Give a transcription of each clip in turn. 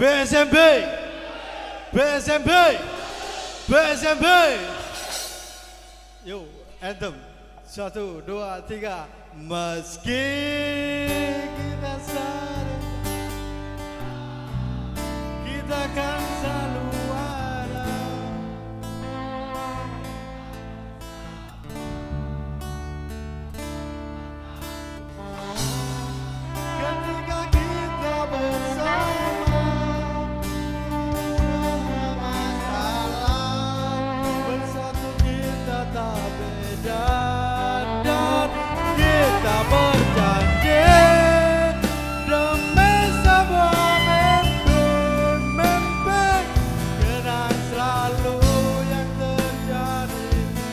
BSMB, BSMB, BSMB. Yo, anthem. 1, 2, 3. Meski kita saling, kita akan selalu ada. Ketika kita bersama, semua masalah bersatu kita tak beda. Dan kita berjanji demi sebuah mimpi, kenang selalu yang terjadi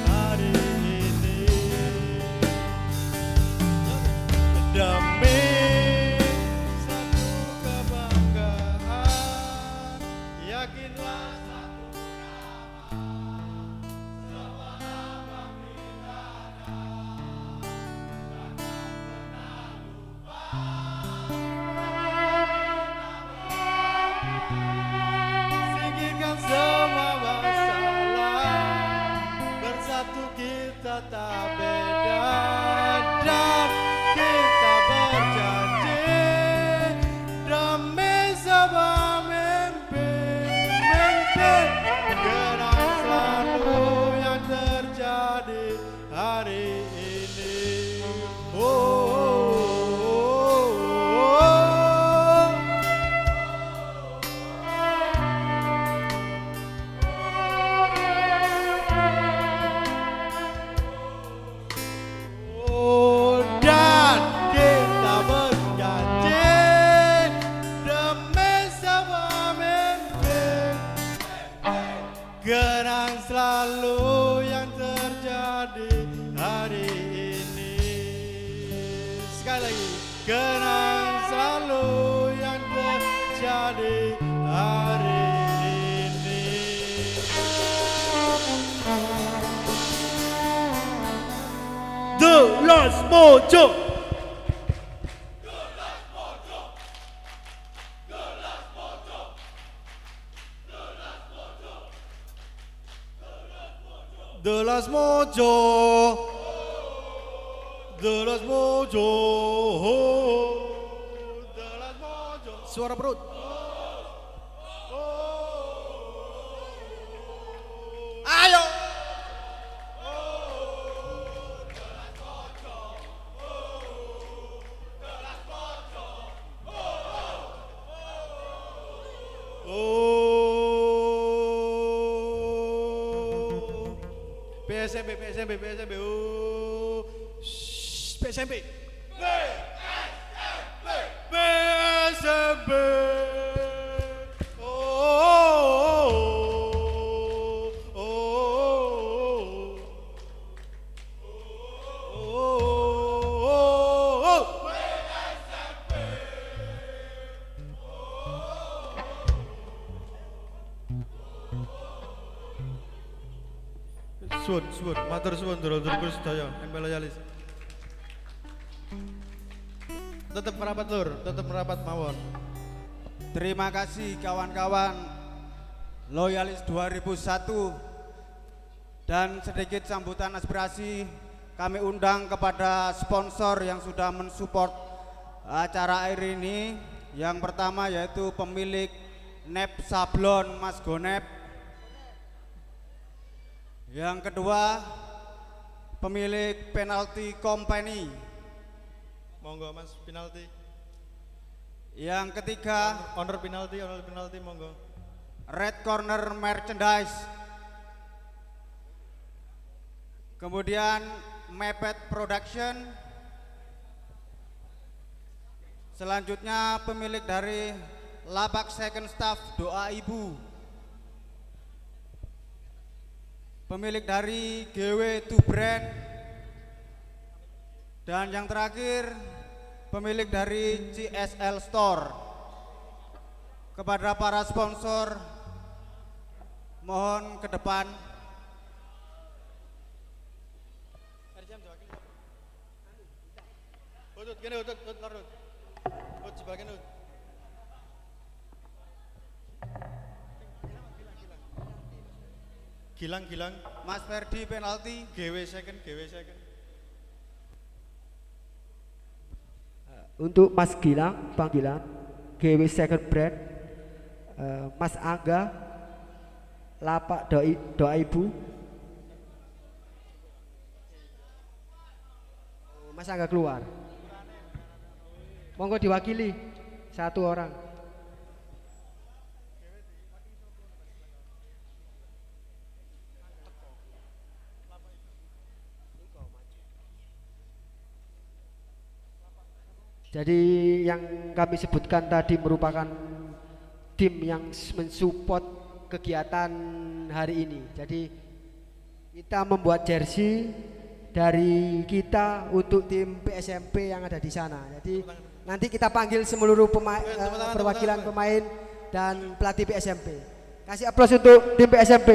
hari ini. Demi satu kebanggaan, yakinlah satu nama kita ada. Singkirkan semua masalah, bersatu kita tak beda. Dan kita berjanji demi sebuah mimpi, kenang selalu yang terjadi hari ini. Dan kita berjanji demi sebuah mimpi, kenang selalu yang terjadi hari ini. Sekali lagi, kenang selalu yang terjadi hari ini. The Last Mojo. The Last Mojo. The Last Mojo. The Last Mojo. Suara perut. Ayo. PSMB, PSMB, PSMB. PSMB. PSMB. Suwun, matur suwun dulur-dulurku sedaya empel loyalis. Tetep merapat lur, tetep merapat mawon. Terima kasih kawan-kawan Loyalis 2001. Dan sedikit sambutan aspirasi kami undang kepada sponsor yang sudah mensupport acara air ini. Yang pertama yaitu pemilik Nep Sablon Mas Gonep. Yang kedua pemilik Penalty Company. Monggo Mas penalti. Yang ketiga Owner penalti monggo. Red Corner Merchandise. Kemudian Mepet Production. Selanjutnya pemilik dari Lapak Second Staff Doa Ibu. Pemilik dari GW To Brand. Dan yang terakhir pemilik dari CSL Store. Kepada para sponsor mohon ke depan. Utut, gini utut, lor utut. Ut sebagian ut. Gilang. Mas Ferdi penalti. GW second. Untuk Mas Gilang, Bang Gilang, GW Second Brand, Mas Angga, Lapak doa Ibu. Mas Angga keluar. Monggo diwakili satu orang. Jadi yang kami sebutkan tadi merupakan tim yang mensupport kegiatan hari ini. Jadi kita membuat jersey dari kita untuk tim PSMP yang ada di sana. Jadi nanti kita panggil seluruh perwakilan pemain dan pelatih PSMP. Kasih aplaus untuk tim PSMP.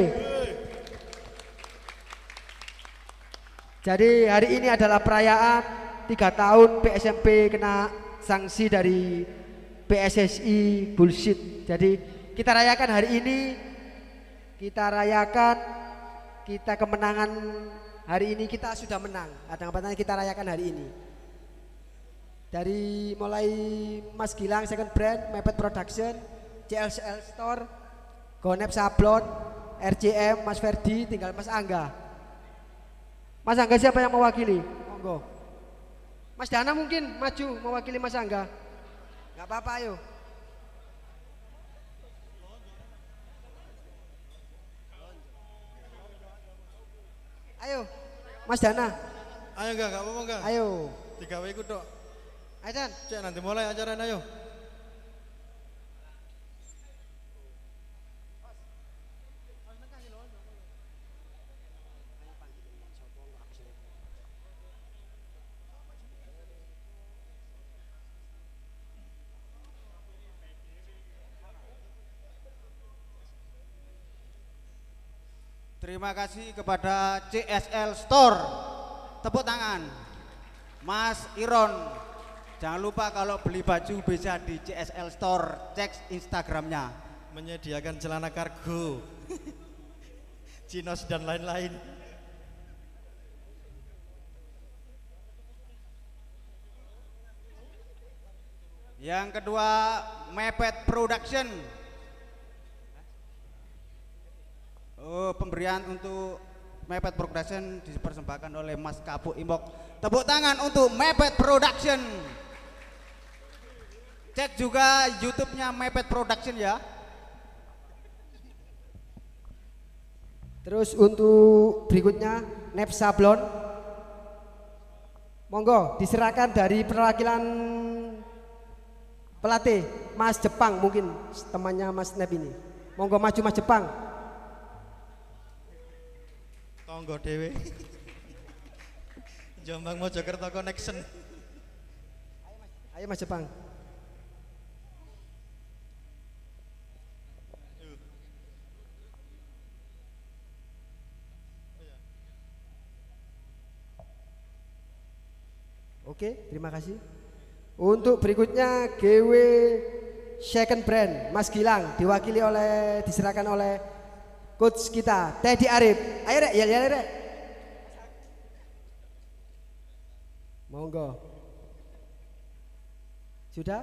Jadi hari ini adalah perayaan 3 tahun PSMP kena sanksi dari PSSI bullshit. Jadi kita rayakan hari ini, kita kemenangan hari ini, kita sudah menang. Kadang-kadang kita rayakan hari ini. Dari mulai Mas Gilang Second Brand, Mepet Production, CLCL Store, Gonep Sablon, RCM, Mas Ferdi, tinggal Mas Angga. Mas Angga siapa yang mewakili? Monggo. Mas Dana mungkin maju mewakili Mas Angga. Gak apa-apa, ayo. Ayo, Mas Dana. Ayo enggak apa-apa enggak? Ayo. 3W ikut dok. Ayo Dan. Cek nanti mulai acaranya ayo. Terima kasih kepada CSL Store. Tepuk tangan. Mas Iron. Jangan lupa kalau beli baju bisa di CSL Store, cek Instagramnya. Menyediakan celana kargo, chinos dan lain-lain. Yang kedua, Mepet Production. Pemberian untuk Mepet Production dipersembahkan oleh Mas Kapuk Imbok. Tepuk tangan untuk Mepet Production. Cek juga YouTube-nya Mepet Production ya. Terus untuk berikutnya Nep Sablon. Monggo diserahkan dari perwakilan pelatih Mas Jepang, mungkin temannya Mas Nep ini. Monggo maju Mas Jepang. Tonggo dewe. Jombang Mojokerto Connection. Ayo Mas Jepang. Oke, terima kasih. Untuk berikutnya GW Second Brand Mas Gilang diserahkan oleh coach kita Teddy Arif. Ayo Rek, ya Rek. Monggo. Sudah?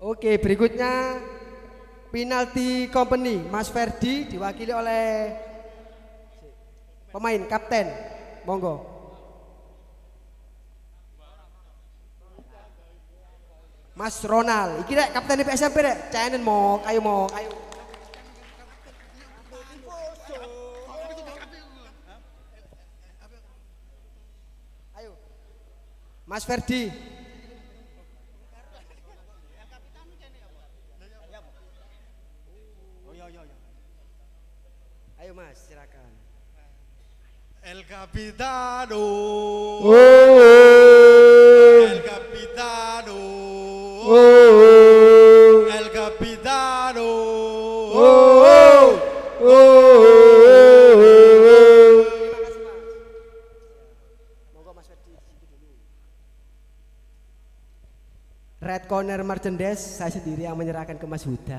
Oke, berikutnya penalti company Mas Ferdi diwakili oleh pemain kapten. Monggo. Mas Ronald, iki rek kapten PSMP rek. Cainen mok, ayo mok, ayo. Ayo. Mas Ferdi. Ayo Mas, silakan. El Capitano. El Capitano. El Capitano. Monggo Mas Ferdi dulu. Red Corner Merchandise saya sendiri yang menyerahkan ke Mas Huda.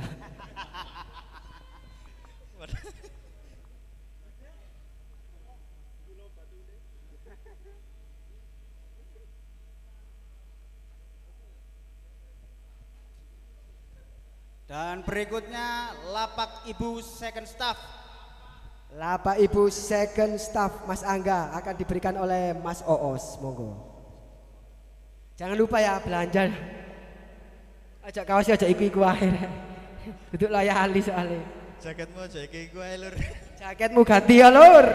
Dan berikutnya lapak ibu second staff. Lapak Ibu second staff Mas Angga akan diberikan oleh Mas Oos, monggo. Jangan lupa ya belanja. Ajak kaos aja iku akhir. Duduk layali soalnya. Jaketmu aja iki ku ae lur. Jaketmu ganti ya lur.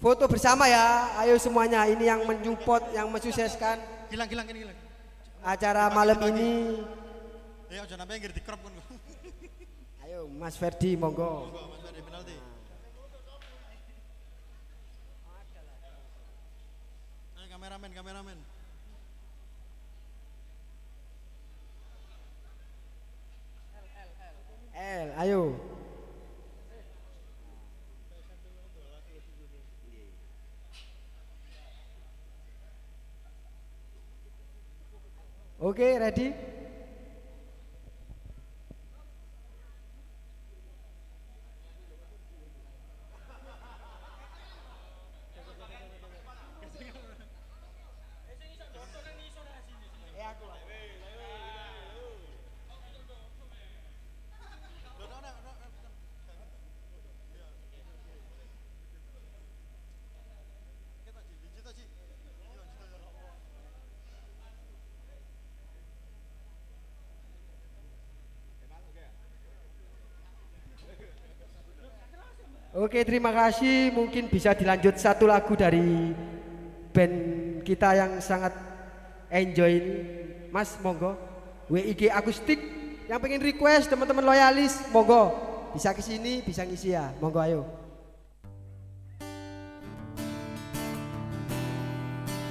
Foto bersama ya, ayo semuanya. Ini yang menyupport, yang mensukseskan Gilang kini gilang. acara malam ini. Ya aja namanya ngir di crop kon. Ayo Mas Ferdi, monggo. Mas Ferdi penalti. Ayo kameramen. Ayo. Oke, ready? Oke, terima kasih. Mungkin bisa dilanjut satu lagu dari band kita yang sangat enjoy ini. Mas, monggo. WIG akustik yang pengen request teman-teman loyalis, monggo. Bisa kesini, bisa ngisi ya. Monggo ayo.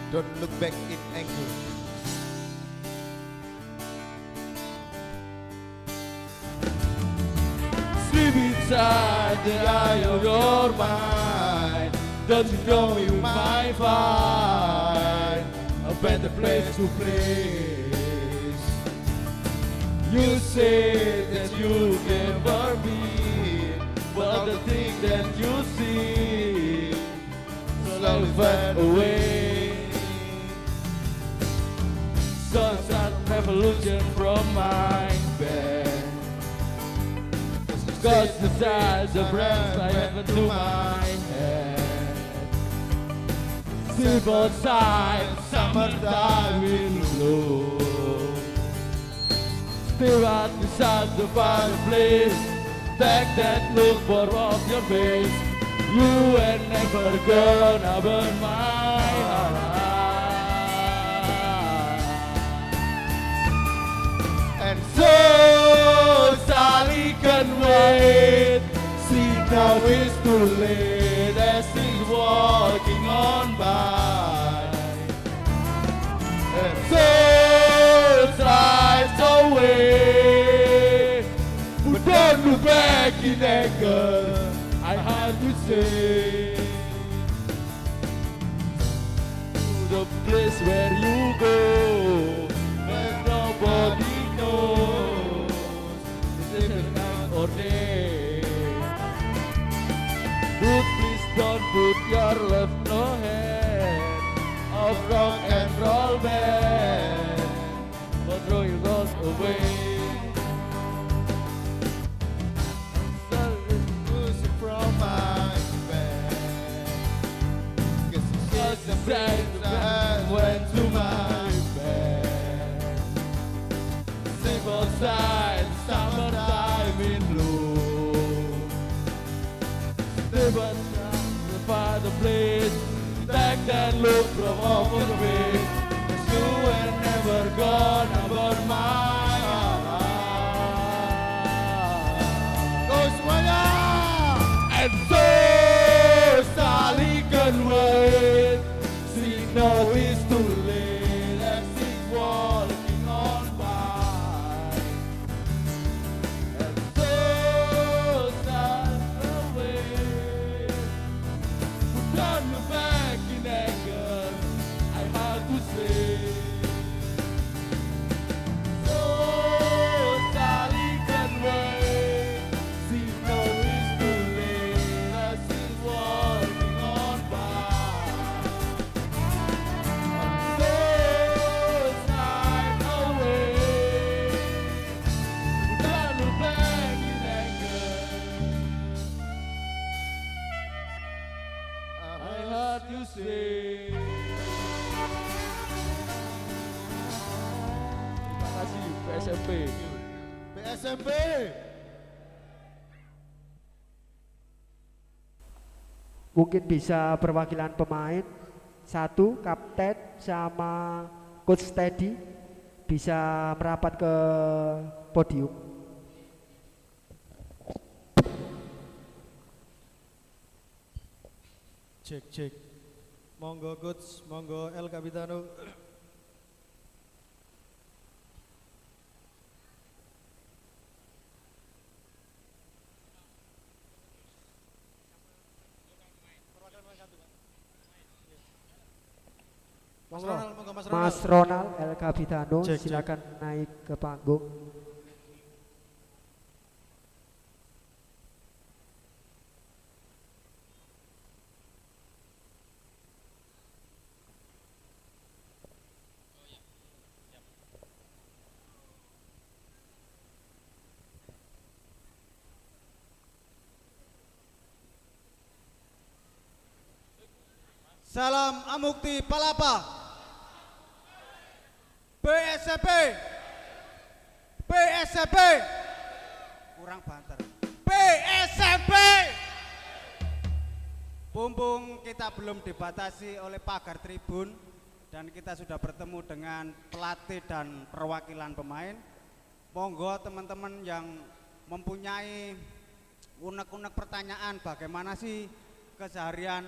Don't look back in anger. Sleep inside the eye of your mind. Don't you know you might find a better place to place? You say that you never been, but the thing that you see slowly fade away. Sunset revolution from my bed. Cause the size of breath I have into my head. Sleep outside, summertime in bloom. Stare at beside the fireplace. Take that look for off your face. You ain't never gonna burn my heart. And so Sally can wait. See now it's too late as he's walking on by. And so slides away. But don't look back in anger, I had to say. To the place where you go, where nobody knows. It's a night or day. But please don't put your left no hand of rock and roll band, but throw your loss away. Music from my bed. Cause the sand went to my bed. Simple side, summertime in bloom. Step outside the fireplace, back that look from off the face. Cause you ain't never gonna burn my heart. Go semuanya. And so Sally can wait. She knows it's too late as she's walking on by. And so Sally can wait. Don't look back in anger, I have to say. So Sally can wait. She knows it's too late as she's walking on by. So PSMP. PSMP. Mungkin bisa perwakilan pemain satu, kapten sama coach Teddy bisa merapat ke podium. Cek cek. Monggo coach, monggo El Capitano. Mas Monggo. Ronald, monggo Mas Ronald. Mas Ronald El Capitano Cek, cek. silakan naik ke panggung. Salam Amukti Palapa. PSMP. PSMP. Kurang banter. PSMP. Bumbung kita belum dibatasi oleh pagar tribun dan kita sudah bertemu dengan pelatih dan perwakilan pemain. Monggo teman-teman yang mempunyai unek-unek pertanyaan bagaimana sih keseharian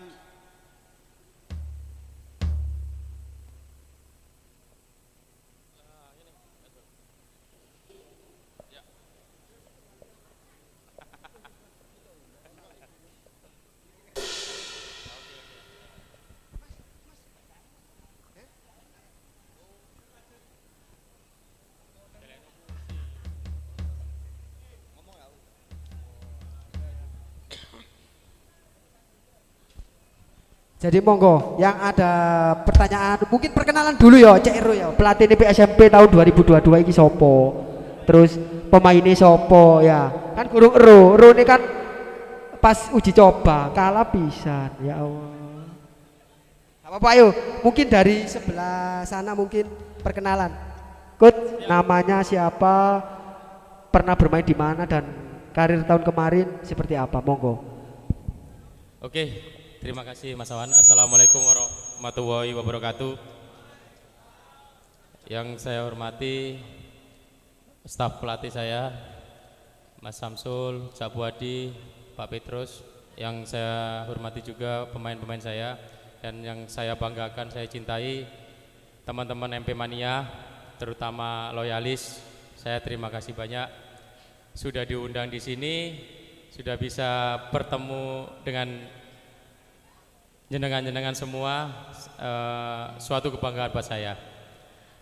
Jadi monggo yang ada pertanyaan mungkin perkenalan dulu ya Cek Ero ya, pelatih PSMP tahun 2022 ini sopo, terus pemainnya sopo ya kan gurung Ero ini kan pas uji coba kalah pisan ya Allah. Apa ayo mungkin dari sebelah sana mungkin perkenalan coach namanya siapa, pernah bermain di mana dan karir tahun kemarin seperti apa, monggo. Oke. Terima kasih Mas Awan. Assalamualaikum warahmatullahi wabarakatuh. Yang saya hormati staf pelatih saya, Mas Samsul, Cak Buadi, Pak Petrus. Yang saya hormati juga pemain-pemain saya. Dan yang saya banggakan, saya cintai teman-teman MP Mania, terutama loyalis. Saya terima kasih banyak sudah diundang di sini, sudah bisa bertemu dengan jenengan-jenengan semua, suatu kebanggaan buat saya.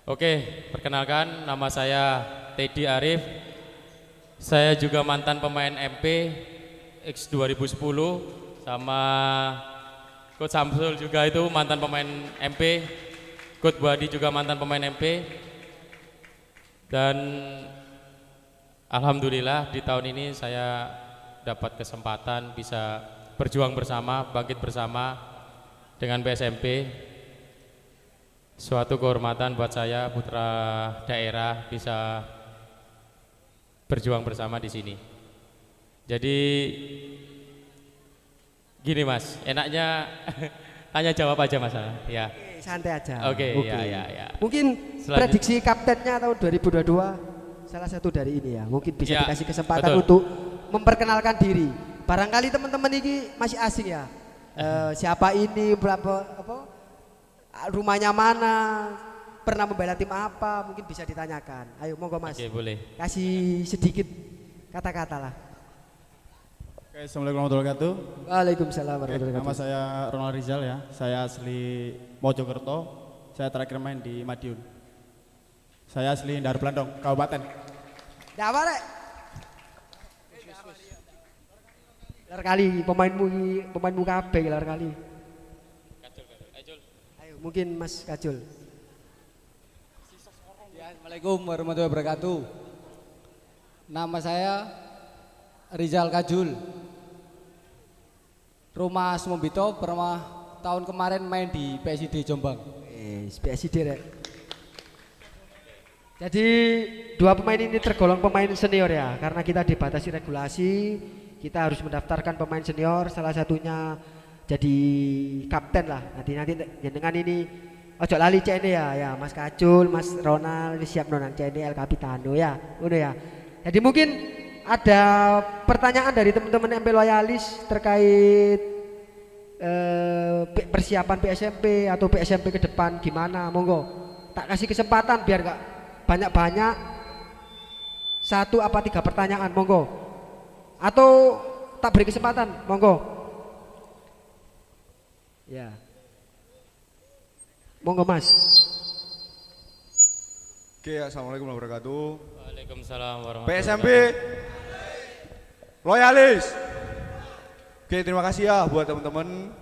Oke, perkenalkan nama saya Teddy Arif. Saya juga mantan pemain MP X 2010 sama Coach Samsul juga itu mantan pemain MP. Coach Buadi juga mantan pemain MP. Dan alhamdulillah di tahun ini saya dapat kesempatan bisa berjuang bersama, bangkit bersama dengan PSMP. Suatu kehormatan buat saya putra daerah bisa berjuang bersama di sini. Jadi gini Mas, enaknya tanya jawab aja Mas ya. Santai aja. Oke, ya. Mungkin Selanjut- prediksi kaptennya tahun 2022 salah satu dari ini ya. Mungkin bisa Ya, dikasih kesempatan betul. untuk memperkenalkan diri. Barangkali teman-teman ini masih asing ya. Siapa ini, berapa apa? Rumahnya mana? Pernah membela tim apa? Mungkin bisa ditanyakan. Ayo monggo Mas. Oke, boleh. Kasih sedikit kata-kata lah. Oke, assalamualaikum warahmatullahi wabarakatuh. Waalaikumsalam Oke, warahmatullahi nama wabarakatuh. saya Ronald Rizal ya. Saya asli Mojokerto. Saya terakhir main di Madiun. Saya asli Ndar Blandong, Kabupaten. Dawa rek. Lar kali pemainmu kabeh lar kali. Ayo mungkin Mas Kajul. Assalamualaikum warahmatullahi wabarakatuh. Nama saya Rizal Kajul. Rumah Sumombito, pernah tahun kemarin main di PSID Jombang. PSD rek. Jadi dua pemain ini tergolong pemain senior ya, karena kita dibatasi regulasi, kita harus mendaftarkan pemain senior, salah satunya jadi kapten lah. Nanti dengan ini ojo lali CNE ya, Mas Kacul, Mas Ronald ini siap nonang CNE El Capitano ya, udah ya. Jadi mungkin ada pertanyaan dari teman-teman MP Loyalis terkait persiapan PSMP atau PSMP ke depan gimana, monggo. Tak kasih kesempatan biar gak banyak-banyak, 1 apa 3 pertanyaan, monggo. Atau tak beri kesempatan, monggo. Ya, monggo Mas. Oke, assalamualaikum warahmatullahi wabarakatuh. Waalaikumsalam warahmatullahi PSMP wabarakatuh. Loyalis. Oke, terima kasih ya buat teman-teman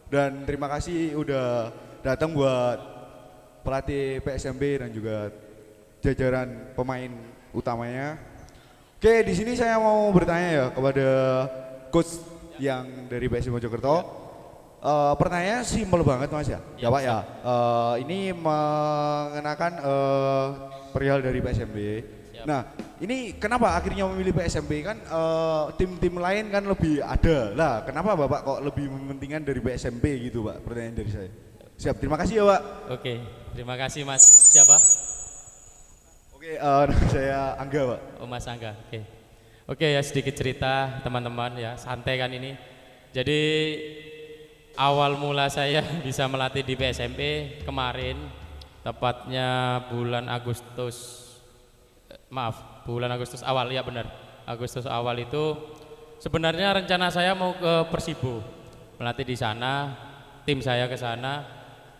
dan terima kasih udah datang buat pelatih PSMP dan juga jajaran pemain utamanya. Oke, di sini saya mau bertanya ya kepada coach yang dari PSM Mojokerto. Pertanyaannya simpel banget Mas ya. Ya Pak ya. Ini mengenakan perihal dari PSMB. Siap. Nah, ini kenapa akhirnya memilih PSMB kan tim-tim lain kan lebih ada. Lah, kenapa Bapak kok lebih mementingkan dari PSMB gitu, Pak? Pertanyaan dari saya. Siap, terima kasih ya, Pak. Oke, terima kasih Mas. Siapa? Oke, saya Angga, Pak. Oh Mas Angga, oke. Oke ya sedikit cerita teman-teman ya, santai kan ini. Jadi awal mula saya bisa melatih di PSMP kemarin, tepatnya bulan Agustus, bulan Agustus awal, ya benar. Agustus awal itu sebenarnya rencana saya mau ke Persibo, melatih di sana, tim saya ke sana.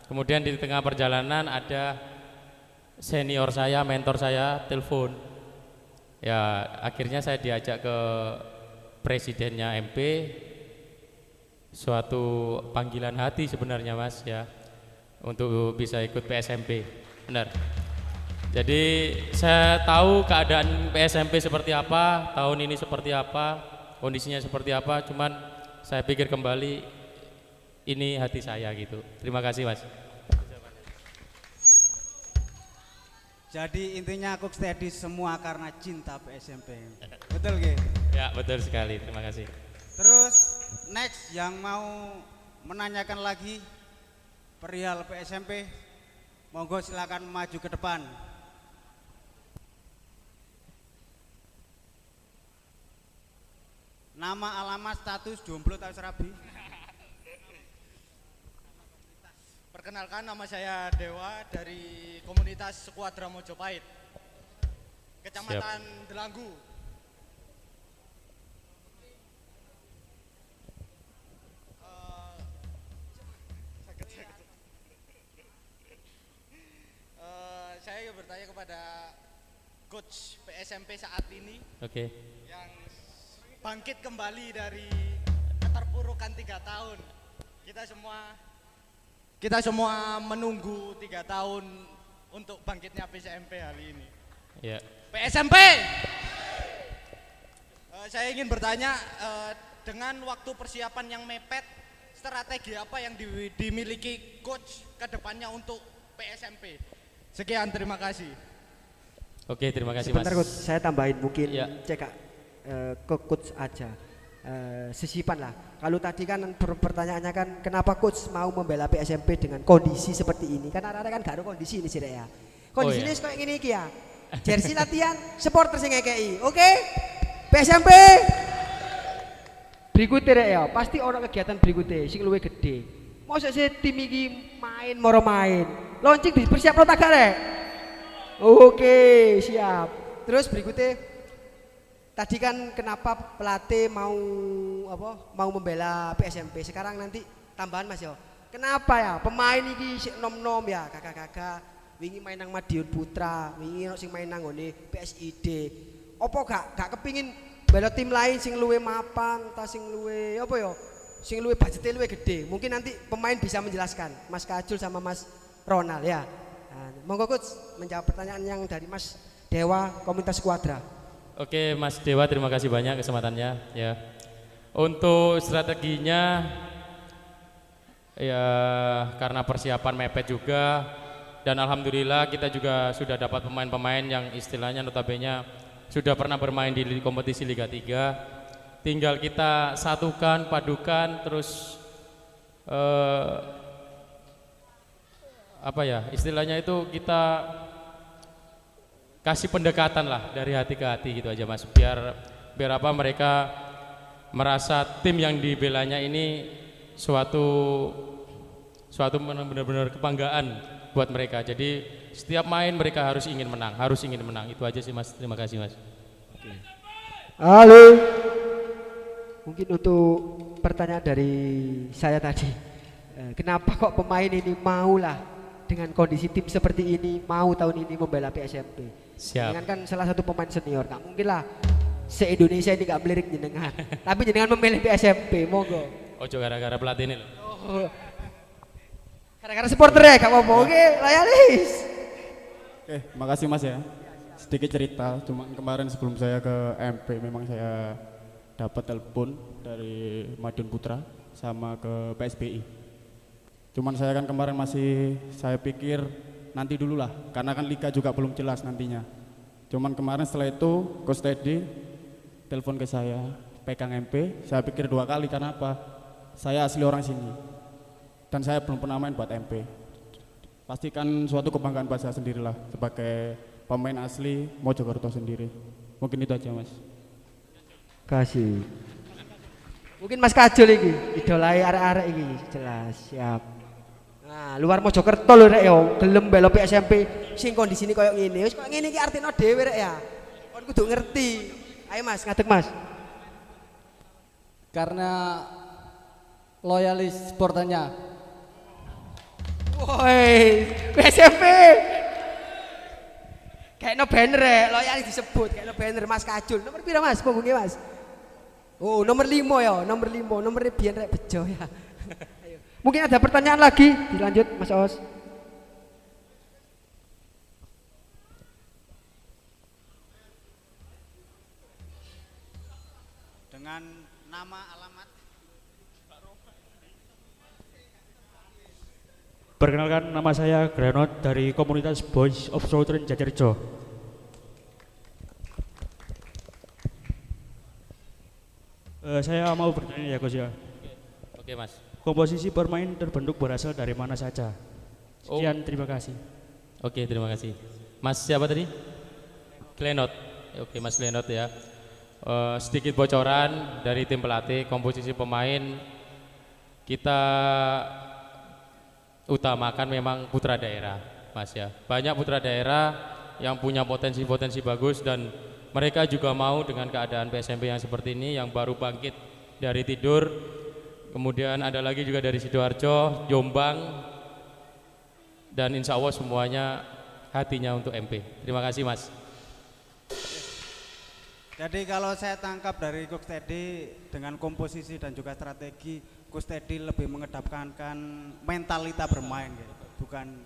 Kemudian di tengah perjalanan ada senior saya, mentor saya telepon. Ya, akhirnya saya diajak ke presidennya MP. Suatu panggilan hati sebenarnya Mas ya, untuk bisa ikut PSMP. Benar. Jadi saya tahu keadaan PSMP seperti apa, tahun ini seperti apa, kondisinya seperti apa, cuman saya pikir kembali ini hati saya gitu. Terima kasih Mas. Jadi intinya Coach Teddy semua karena cinta PSMP. Betul gak? Ya betul sekali, terima kasih. Terus next yang mau menanyakan lagi perihal PSMP, monggo silakan maju ke depan. Nama, alamat, status, jomblo atau serabi? Perkenalkan, nama saya Dewa dari komunitas Sekuadra Mojopahit, Kecamatan Delanggu. Saya bertanya kepada coach PSMP saat ini, Oke. yang bangkit kembali dari keterpurukan 3 tahun. Kita semua menunggu 3 tahun untuk bangkitnya PSMP hari ini. Ya. PSMP! Saya ingin bertanya, dengan waktu persiapan yang mepet, strategi apa yang dimiliki coach ke depannya untuk PSMP? Sekian, terima kasih. Oke, terima kasih Sebentar Mas. Coach, saya tambahin mungkin Ya. ke coach aja. Sesipan lah. Kalau tadi kan pertanyaannya kan kenapa coach mau membela PSMP dengan kondisi seperti ini? Kan ada kan gak ada kondisi ini sih ya. Kondisi ini kayak gini iki ya. Jersey latihan, supporter sing ngekei. Oke? PSMP berikutnya Rek ya, pasti orang kegiatan berikutnya sing luwih gede. Mosok sih tim iki main moro main. Launching dipersiapno tak gak Rek? Oke, siap. Terus berikutnya tadi kan kenapa pelatih mau membela PSMP? Sekarang nanti tambahan Mas yo. Kenapa ya pemain ini sik nom-nom ya, kakak-kakak wingi main nang Madiun Putra, wingi sing main nang ngene PSID. Apa gak kepingin bela tim lain sing luwe mapan, ta sing luwe apa yo? Sing luwe budgetnya luwe gede. Mungkin nanti pemain bisa menjelaskan, Mas Kacul sama Mas Ronald ya. Nah, monggo coach menjawab pertanyaan yang dari Mas Dewa komunitas Sekuadra. Oke Mas Dewa, terima kasih banyak kesempatannya ya. Untuk strateginya ya karena persiapan mepet juga, dan alhamdulillah kita juga sudah dapat pemain-pemain yang istilahnya notabene sudah pernah bermain di kompetisi Liga 3. Tinggal kita satukan, padukan, terus apa ya istilahnya itu kita kasih pendekatan lah dari hati ke hati gitu aja Mas, biar apa mereka merasa tim yang dibelanya ini suatu benar-benar kebanggaan buat mereka. Jadi setiap main mereka harus ingin menang, itu aja sih Mas. Terima kasih Mas. Halo. Mungkin untuk pertanyaan dari saya tadi, kenapa kok pemain ini maulah dengan kondisi tim seperti ini mau tahun ini membela PSMP? Siap. Dengan kan salah satu pemain senior, nggak mungkin lah se-Indonesia ini nggak melirik jenengan. Tapi jenengan memilih PSMP, monggo. Ojo gara-gara pelatih ini loh. Oh. Gara-gara supporter ya, gak apa-apa. Oke, loyalis. Oke, makasih Mas ya. Sedikit cerita, cuma kemarin sebelum saya ke MP memang saya dapat telepon dari Madiun Putra sama ke PSBI. Cuman saya kan kemarin saya pikir nanti dulu lah, karena kan liga juga belum jelas nantinya. Cuman kemarin setelah itu Coach Teddy telepon ke saya, pegang MP, saya pikir 2 kali, karena apa? Saya asli orang sini dan saya belum pernah main buat MP. Pastikan suatu kebanggaan buat saya sendirilah sebagai pemain asli Mojokerto sendiri. Mungkin itu aja Mas. Kasih. Mungkin Mas Kajul iki idolai arek-arek iki jelas, siap. Nah, luar Mojokerto lho rek yo, gelem belo PSMP sing kondisine koyo ngene. Wis koyo ngene iki artine dhewe rek ya. Kon kudu ngerti. Ayo Mas, ngadeg Mas. Karena loyalis supporternya. Woi, PSMP. Kayak no banner ya, loyalis disebut kayak no banner Mas Kajul. Nomor pira Mas? Punggungnya Mas? Oh, nomor 5 ya, nomor 5. Nomornya biyen rek bejo ya. Ayo. Mungkin ada pertanyaan lagi, dilanjut Mas Os. Dengan nama alamat. Perkenalkan, nama saya Granot dari komunitas Boys of Southern Jajarjo. Saya mau bertanya ya Coach ya. Oke Mas. Komposisi bermain terbentuk berasal dari mana saja? Sekian, terima kasih. Oke, terima kasih. Mas siapa tadi? Glenot. Oke Mas Glenot ya. Sedikit bocoran dari tim pelatih, komposisi pemain kita utamakan memang putra daerah Mas ya. Banyak putra daerah yang punya potensi-potensi bagus dan mereka juga mau dengan keadaan PSMP yang seperti ini yang baru bangkit dari tidur. Kemudian ada lagi juga dari Sidoarjo, Jombang, dan insya Allah semuanya hatinya untuk MP. Terima kasih Mas. Jadi kalau saya tangkap dari Coach Teddy dengan komposisi dan juga strategi, Coach Teddy lebih mengedepankan mentalita bermain gitu, bukan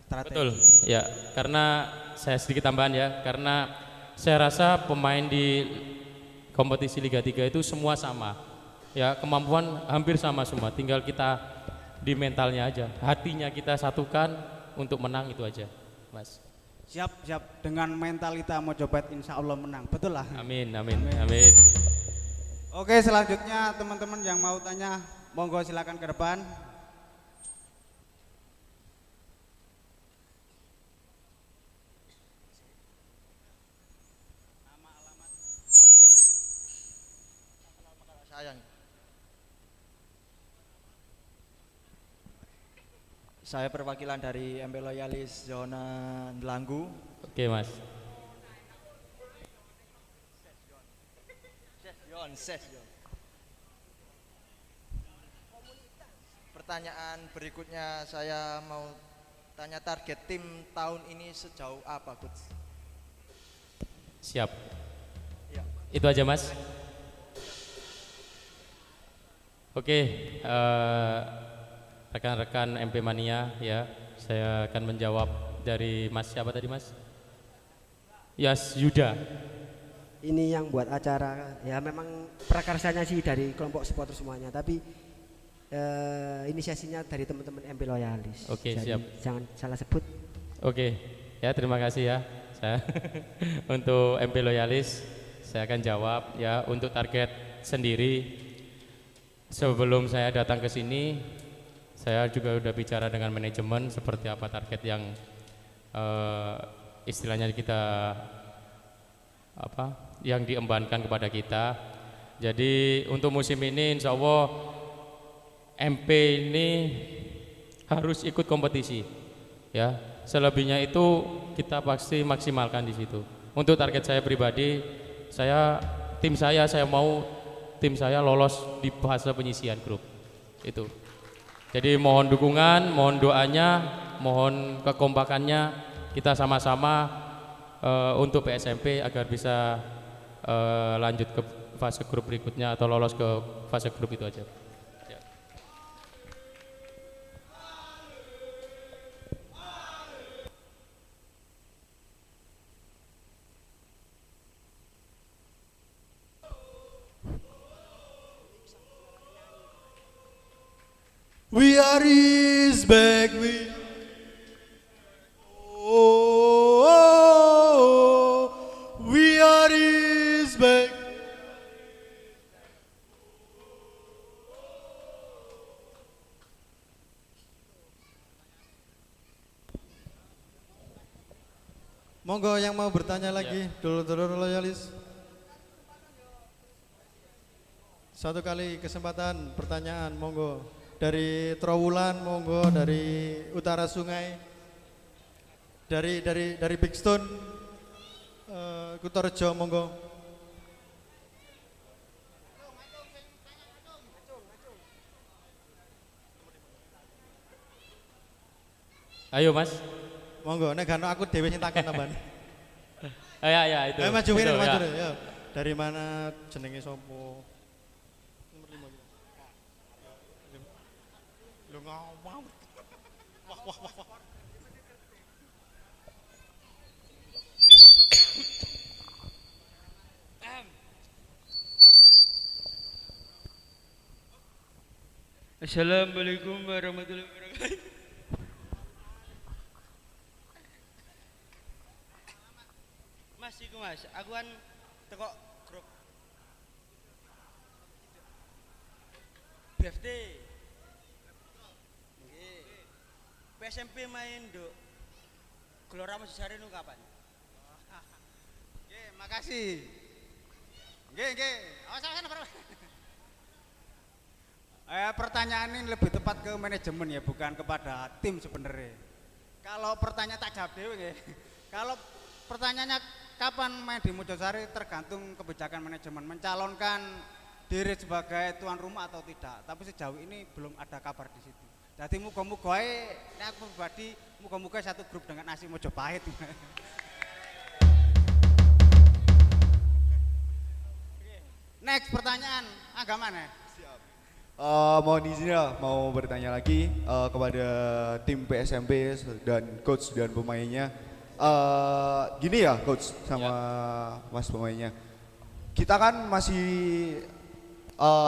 strategi. Betul, ya. Karena saya sedikit tambahan ya, karena saya rasa pemain di kompetisi Liga 3 itu semua sama. Ya, kemampuan hampir sama semua, tinggal kita di mentalnya aja. Hatinya kita satukan untuk menang, itu aja, Mas. Siap, siap. Dengan mentalita Mojopahit insya Allah menang, betul lah. Amin, amin, amin. Oke, selanjutnya teman-teman yang mau tanya, monggo silakan ke depan. Saya perwakilan dari MP Loyalis Zona Delanggu. Oke Mas. Sesyon. Pertanyaan berikutnya saya mau tanya target tim tahun ini sejauh apa, Coach? Siap. Ya. Itu aja Mas. Oke, rekan-rekan MP Mania ya, saya akan menjawab dari Mas siapa tadi Mas? Yas Yuda. Ini yang buat acara ya memang prakarsanya sih dari kelompok supporter semuanya, tapi inisiasinya dari teman-teman MP Loyalis. Oke, jadi siap. jangan salah sebut. Oke, ya terima kasih ya. Saya untuk MP Loyalis saya akan jawab ya. Untuk target sendiri, sebelum saya datang ke sini, saya juga udah bicara dengan manajemen seperti apa target yang istilahnya kita yang diembankan kepada kita. Jadi untuk musim ini insya Allah MP ini harus ikut kompetisi ya. Selebihnya itu kita pasti maksimalkan di situ. Untuk target saya pribadi, tim saya mau tim saya lolos di fase penyisihan grup itu. Jadi mohon dukungan, mohon doanya, mohon kekompakannya kita sama-sama untuk PSMP agar bisa lanjut ke fase grup berikutnya atau lolos ke fase grup itu aja. We are his back, we are his back. Monggo yang mau bertanya lagi, dulur-dulur loyalis. Satu kali kesempatan pertanyaan, monggo. Dari Trowulan, monggo. Dari utara sungai, dari Big Stone, Kutorejo, monggo. Ayo Mas. Monggo, nek gak aku dhewe sing takon tambahan. Ya itu. Ayo maju itu, maju ya. ya. Dari mana, jenenge sopo? Nomor 5. Lu ngomong. Wah. Assalamualaikum warahmatullahi wabarakatuh. Mas, iku Mas, aku kan teko grup BFD. Nggih. PSMP main nduk Gelora Mojosari nu kapan? Nggih, makasih. Nggih. Awas. Pertanyaan ini lebih tepat ke manajemen ya, bukan kepada tim sebenarnya. Kalau pertanyaan tak jawab dewe nggih. Kalau pertanyaannya kapan main di Mojosari tergantung kebijakan manajemen mencalonkan diri sebagai tuan rumah atau tidak. Tapi sejauh ini belum ada kabar di situ. Jadi muga-muga aku pribadi muga-muga satu grup dengan Asih Mojopahit. Next pertanyaan, agak mana? Mohon izin ya, mau bertanya lagi kepada tim PSMP dan coach dan pemainnya. Gini ya coach sama mas pemainnya, kita kan masih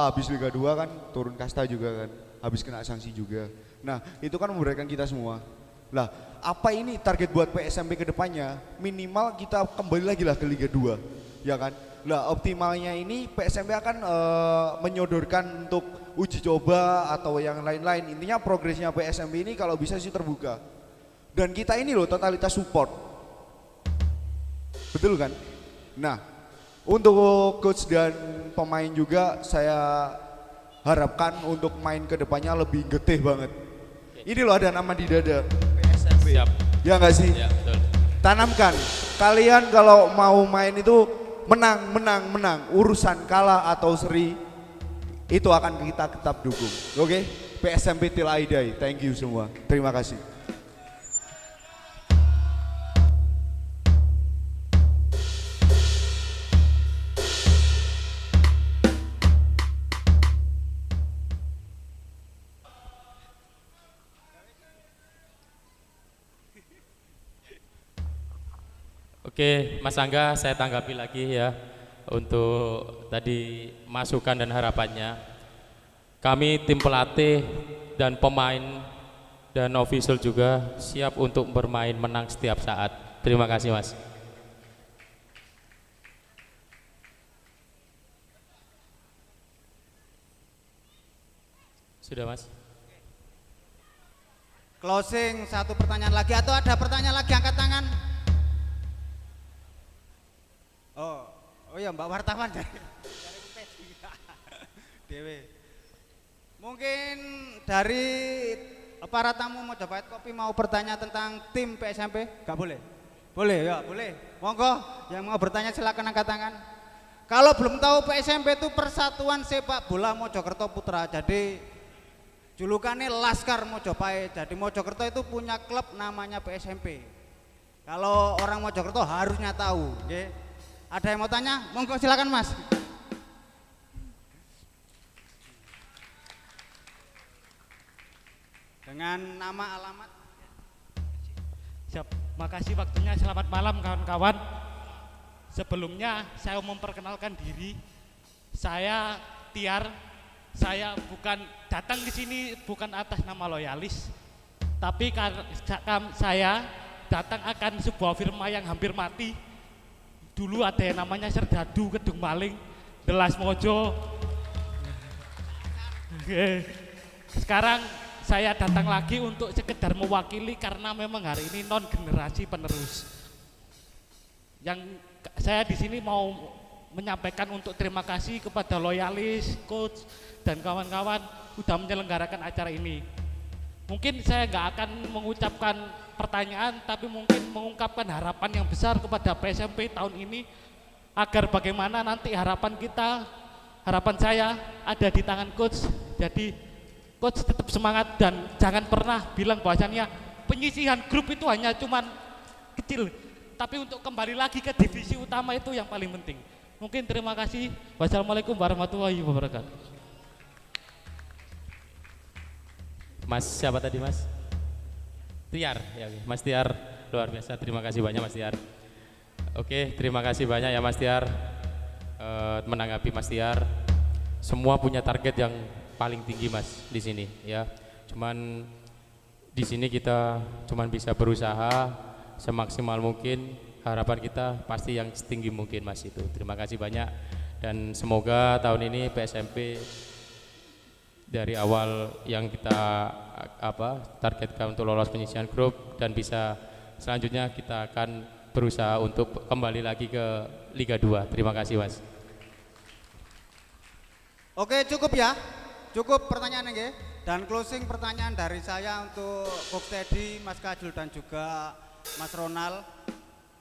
habis Liga 2 kan, turun kasta juga kan, habis kena sanksi juga. Nah itu kan memberatkan kita semua. Lah apa ini target buat PSMP ke depannya? Minimal kita kembali lagi lah ke Liga 2, ya kan? Lah optimalnya ini PSMP akan menyodorkan untuk uji coba atau yang lain-lain. Intinya progresnya PSMP ini kalau bisa sih terbuka. Dan kita ini loh totalitas support. Betul kan? Nah, untuk coach dan pemain juga saya harapkan untuk main ke depannya lebih getih banget. Ini loh ada nama di dada PSMP. Siap. Ya enggak sih? Ya, betul. Tanamkan. Kalian kalau mau main itu menang. Urusan kalah atau seri itu akan kita tetap dukung. Oke? PSMP till I die. Thank you semua. Terima kasih. Oke, Mas Angga, saya tanggapi lagi ya untuk tadi masukan dan harapannya. Kami tim pelatih dan pemain dan official juga siap untuk bermain menang setiap saat. Terima kasih Mas. Sudah Mas. Closing, satu pertanyaan lagi atau ada pertanyaan lagi, angkat tangan. Oh ya Mbak wartawan dari Dewe. Mungkin dari para tamu mau coba kopi mau bertanya tentang tim PSMP? Gak boleh? Boleh ya, boleh. Monggo yang mau bertanya silakan angkat tangan. Kalau belum tahu PSMP itu Persatuan Sepak Bola Mojokerto Putra. Jadi julukannya Laskar Mojopahit. Jadi Mojokerto itu punya klub namanya PSMP. Kalau orang Mojokerto harusnya tahu. Okay? Ada yang mau tanya? Monggo silakan Mas. Dengan nama alamat. Siap, makasih waktunya. Selamat malam kawan-kawan. Sebelumnya saya memperkenalkan diri. Saya Tiar. Saya bukan datang ke sini bukan atas nama loyalis, tapi saya datang akan sebuah firma yang hampir mati. Dulu ada yang namanya Serdadu, Kedung Maling, Delas Mojo. Sekarang saya datang lagi untuk sekedar mewakili karena memang hari ini non generasi penerus. Yang saya di sini mau menyampaikan untuk terima kasih kepada loyalis, coach dan kawan-kawan sudah menyelenggarakan acara ini. Mungkin saya nggak akan mengucapkan pertanyaan, tapi mungkin mengungkapkan harapan yang besar kepada PSMP tahun ini agar bagaimana nanti harapan kita, harapan saya ada di tangan coach. Jadi coach tetap semangat dan jangan pernah bilang bahwasannya penyisihan grup itu hanya cuman kecil, tapi untuk kembali lagi ke divisi utama itu yang paling penting. Mungkin terima kasih. Wassalamualaikum warahmatullahi wabarakatuh. Mas siapa tadi Mas? Tiar, ya, Mas Tiar, luar biasa. Terima kasih banyak Mas Tiar. Oke, terima kasih banyak ya Mas Tiar. Menanggapi Mas Tiar, semua punya target yang paling tinggi Mas di sini, ya. Cuman di sini kita cuman bisa berusaha semaksimal mungkin. Harapan kita pasti yang setinggi mungkin Mas itu. Terima kasih banyak dan semoga tahun ini PSMP dari awal yang kita targetkan untuk lolos penyisihan grup dan bisa selanjutnya kita akan berusaha untuk kembali lagi ke Liga 2. Terima kasih Mas. Oke, cukup ya. Cukup pertanyaan ini. Dan closing pertanyaan dari saya untuk Coach Teddy, Mas Kajul dan juga Mas Ronald.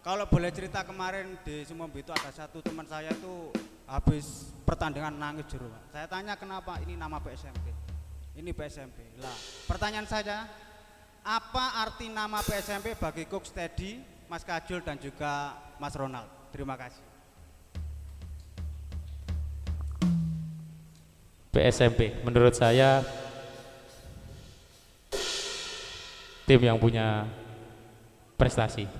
Kalau boleh cerita kemarin di Sumombe itu ada satu teman saya itu habis pertandingan nangis jero. Saya tanya kenapa, ini nama PSMP. Ini PSMP. Lah, pertanyaan saya, apa arti nama PSMP bagi Coach Teddy, Mas Kajul dan juga Mas Ronald? Terima kasih. PSMP menurut saya tim yang punya prestasi.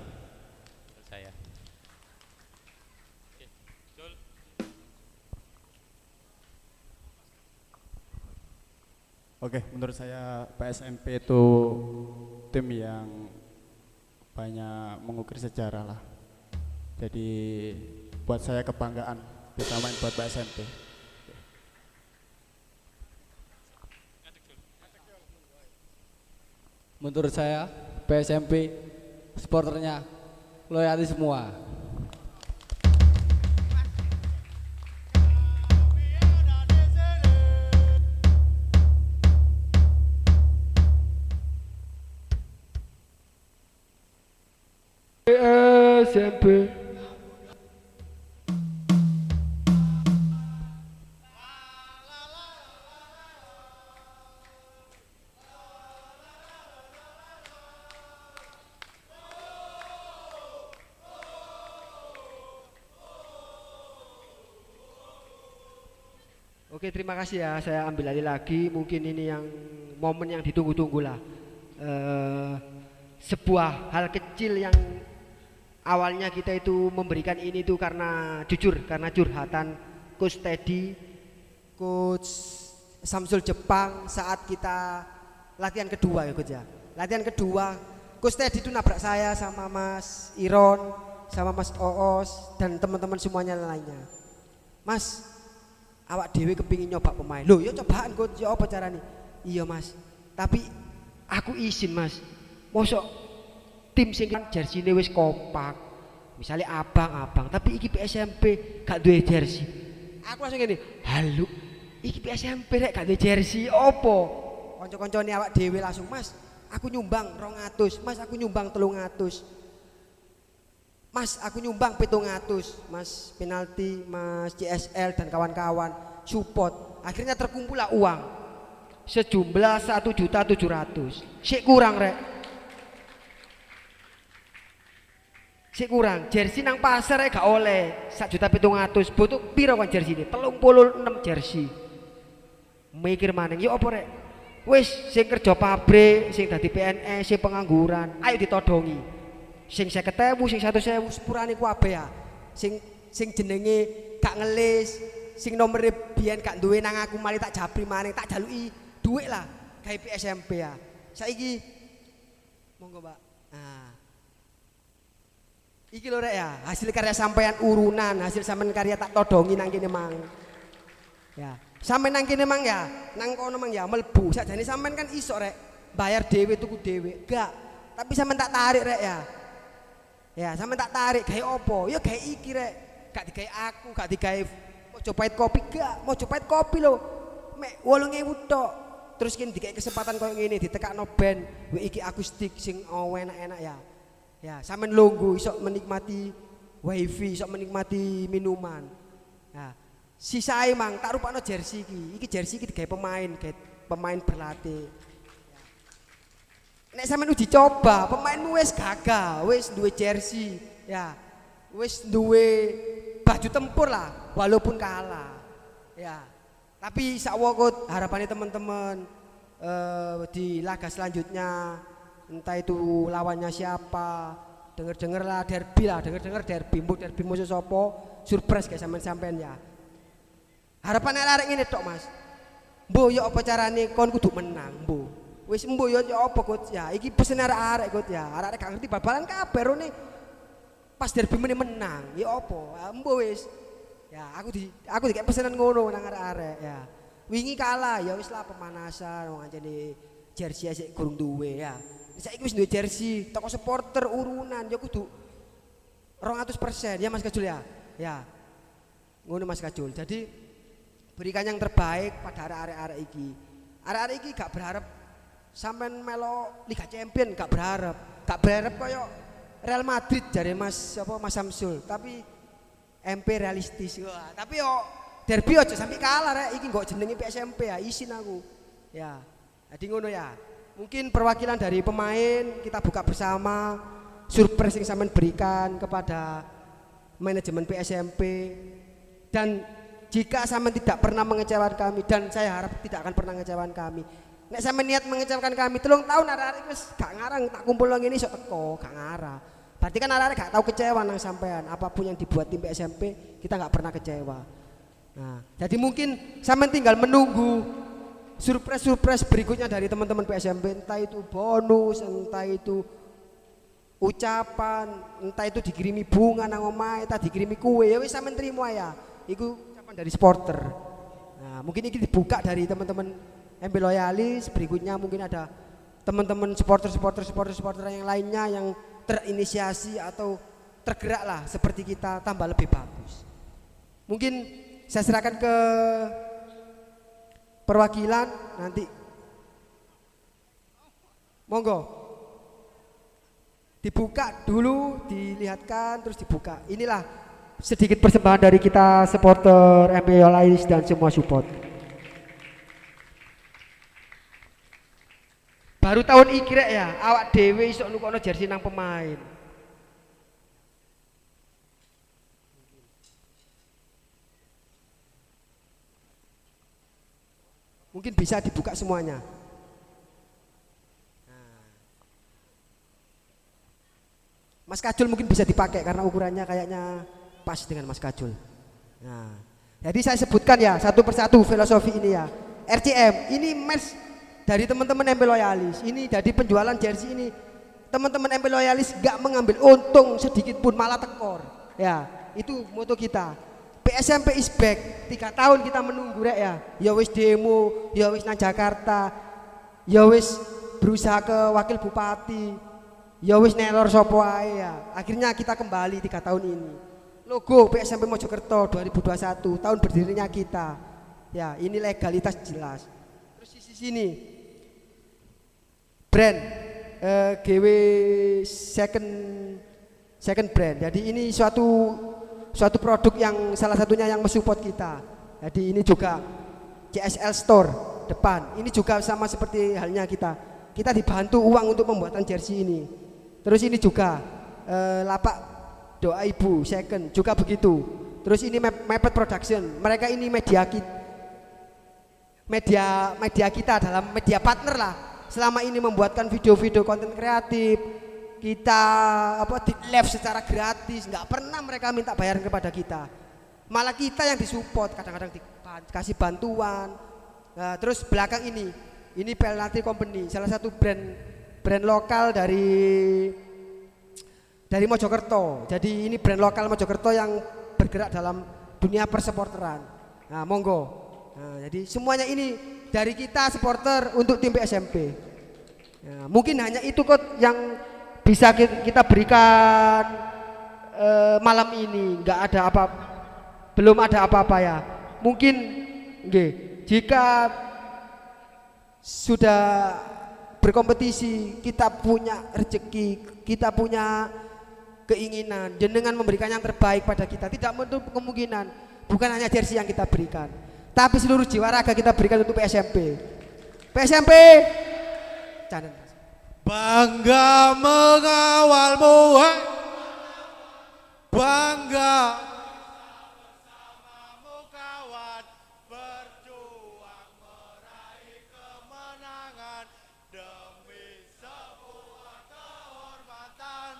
Oke, menurut saya PSMP itu tim yang banyak mengukir sejarah lah. Jadi buat saya kebanggaan bisa main buat PSMP. Menurut saya PSMP supporternya loyalis semua. PSMP. Oke, terima kasih ya. Saya ambil alih lagi. Mungkin ini yang momen yang ditunggu-tunggu lah. Sebuah hal kecil yang awalnya kita itu memberikan ini tuh karena jujur, karena curhatan Coach Teddy, Coach Samsul Jepang saat kita latihan kedua ya Coach ya. Latihan kedua, Coach Teddy itu nabrak saya sama Mas Iron, sama Mas Oos dan teman-teman semuanya lainnya. Mas, awak dewe kepingin nyoba pemain. Loh, ya cobaan Coach, ya apa caranya? Iya Mas, tapi aku izin Mas. Mosok tim sing jersey wis kompak. Misalnya abang-abang, tapi iki PSMP gak duwe jersey. Aku langsung gini, halo, iki PSMP rek gak duwe jersey, opo? Konco-koncone awak dhewe langsung, Mas, aku nyumbang 200, Mas aku nyumbang 300, Mas aku nyumbang 700, Mas penalti, Mas CSL dan kawan-kawan support. Akhirnya terkumpullah uang sejumlah 1.700.000. Sik kurang rek, sik kurang. Jersey nang pasar rek gak oleh 1.700.000. Butuh piro kan jersey ini? 36 jersey. Mikir maning, yo apa rek? Wis sing kerja pabrik, sing dadi PNS, sing pengangguran, ayo ditodongi. Sing 50.000, sing 100.000 sepurane kabeh ya. Sing jenenge gak ngelis, sing nomere biyen gak duwe nang aku mali tak jabri maning, tak jaluki dhuwit lah gawe PSMP ya. Saiki monggo, Pak. Nah. Iki lho rek ya, hasil karya sampean urunan, hasil sampean karya tak todongi nang kene mang. Ya. Sampai nang kene mang ya, nang kono mang ya melbu. Sakjane sampean kan iso rek bayar dhewe tuku dhewe. Enggak. Tapi sampean tak tarik rek ya. Ya, sampean tak tarik gawe opo? Ya gawe iki rek. Gak digawe aku, gak digawe mau Pahit kopi gak, mau Pahit kopi lho. Mek 8.000 tok. Terus kene digawe kesempatan koyo ngene ditekakno band, iki akustik sing enak-enak ya. Ya, sampean lungguh iso menikmati wifi, iso menikmati minuman. Ya. Sisae mang tak rupakno jersey iki. Iki jersey iki digawe pemain berlatih. Nek sampean uji coba, pemainmu wis gagal, wis duwe jersey, ya. Wis duwe baju tempur lah walaupun kalah. Ya. Tapi sakwakut harapannya teman-teman di laga selanjutnya entah itu lawannya siapa, denger-denger lah derby lah, denger-denger derby, mbok derby musuh sapa, surprise guys sampean ya. Harapan arek ngene tok Mas. Mbok yo apa carane kon kudu menang, mbok. Wis mbok yo apa Coach ya. Iki pesen arek-arek Coach ya. Arek-arek gak ngerti bal-balan kabeh rone. Pas derby menang, ya apa? Mbok wis. Ya, aku dikek pesenan ngono nang arek-arek ya. Wingi kalah ya wis lah pemanasan wong anjene jersey sik gurung duwe ya. Saiki wis duwe jersey, toko supporter urunan ya kudu 200% ya Mas Kajul ya. Ya. Ngono Mas Kajul. Jadi berikan yang terbaik pada arek-arek iki. Arek-arek iki gak berharap sampean melo Liga Champion, gak berharap. Gak berharap koyo Real Madrid jare Mas Samsul, tapi MP realistis. Wah, tapi yo derby aja sampai kalah rek. Iki nggo jenenge PSMP ya, isin aku. Ya. Jadi ngono ya. Mungkin perwakilan dari pemain kita buka bersama surprise yang sampean berikan kepada manajemen PSMP. Dan jika sampean tidak pernah mengecewakan kami, dan saya harap tidak akan pernah mengecewakan kami. Nek sampean niat mengecewakan kami, 3 tahun arek-arek wis gak ngarang tak kumpul nang ngene iso teko, gak ngarah. Berarti kan arek-arek gak tahu kecewa nang sampean. Apapun yang dibuat tim PSMP, kita gak pernah kecewa. Nah, jadi mungkin sampean tinggal menunggu surprise berikutnya dari teman-teman PSMP, entah itu bonus, entah itu ucapan, entah itu dikirimi bunga nang omahe, entah dikirimi kue, ya wis sampean trimo ya. Iku ucapan dari supporter. Nah, mungkin ini dibuka dari teman-teman MP Loyalis, berikutnya mungkin ada teman-teman supporter yang lainnya yang terinisiasi atau tergerak lah seperti kita tambah lebih bagus. Mungkin saya serahkan ke perwakilan nanti. Monggo. Dibuka dulu, dilihatkan terus dibuka. Inilah sedikit persembahan dari kita supporter MP Loyalis dan semua support. Baru tahun iki rek ya, awak dhewe iso nukono jersey nang pemain. Mungkin bisa dibuka semuanya. Nah. Mas Kajul mungkin bisa dipakai karena ukurannya kayaknya pas dengan Mas Kajul. Nah, jadi saya sebutkan ya satu persatu filosofi ini ya. RCM ini match dari teman-teman MP Loyalis. Ini dari penjualan jersey ini teman-teman MP Loyalis gak mengambil untung sedikit pun, malah tekor. Ya, itu moto kita. PSMP is back. 3 tahun kita menunggu rek ya. Ya wis demo, ya wis nang Jakarta, ya wis berusaha ke wakil bupati, ya wis neror sopo ae ya. Akhirnya kita kembali 3 tahun ini. Logo PSMP Mojokerto 2021, tahun berdirinya kita. Ya, ini legalitas jelas. Terus sisi sini brand GW second brand. Jadi ini suatu produk yang salah satunya yang mensupport kita. Jadi ini juga CSL Store depan. Ini juga sama seperti halnya kita. Kita dibantu uang untuk pembuatan jersey ini. Terus ini juga lapak Doa Ibu second juga begitu. Terus ini Mepet Production. Mereka ini media kita dalam media partner lah. Selama ini membuatkan video-video konten kreatif. Kita di live secara gratis, nggak pernah mereka minta bayaran kepada kita. Malah kita yang disupport, kadang-kadang dikasih bantuan. Nah, terus belakang ini Pelnati Company, salah satu brand lokal dari Mojokerto. Jadi ini brand lokal Mojokerto yang bergerak dalam dunia persupporteran. Nah, monggo. Nah, jadi semuanya ini dari kita supporter untuk tim PSMP. Nah, mungkin hanya itu kok yang bisa kita berikan malam ini. Belum ada apa-apa ya. Mungkin jika sudah berkompetisi, kita punya rezeki, kita punya keinginan, jenengan memberikan yang terbaik pada kita. Tidak menutup kemungkinan bukan hanya jersey yang kita berikan, tapi seluruh jiwa raga kita berikan untuk PSMP. PSMP bangga mengawalmu, bangga bersamamu kawan, berjuang meraih kemenangan demi sebuah kehormatan.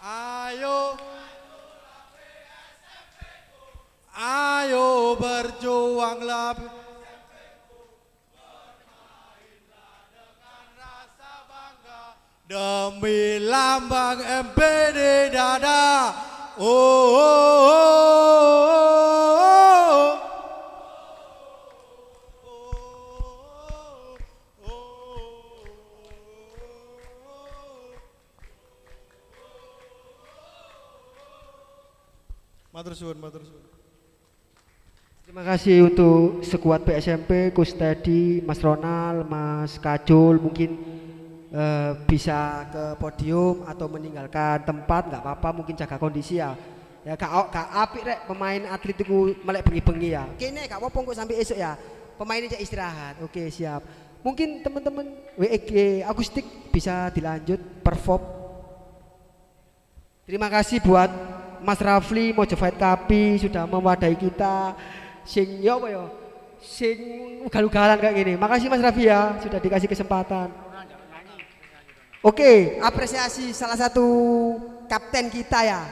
Ayo berjuanglah demi lambang MP di dada. Matur suwun, matur suwun. Terima kasih untuk sekuat PSMP, Coach Teddy, Mas Ronald, Mas Kajul, mungkin bisa ke podium atau meninggalkan tempat, nggak apa-apa, mungkin jaga kondisi ya. Ya kak apik rek pemain atlet itu melek bengi-bengi ya. Kene kak apa-apa kok sampai esok ya. Pemainnya istirahat. Oke, siap. Mungkin teman-teman WEG akustik bisa dilanjut perform. Terima kasih buat Mas Rafli Mojovite Kapi sudah mewadahi kita. Sing ugal-ugalan kayak gini. Makasih Mas Rafli ya sudah dikasih kesempatan. Oke, apresiasi salah satu kapten kita ya.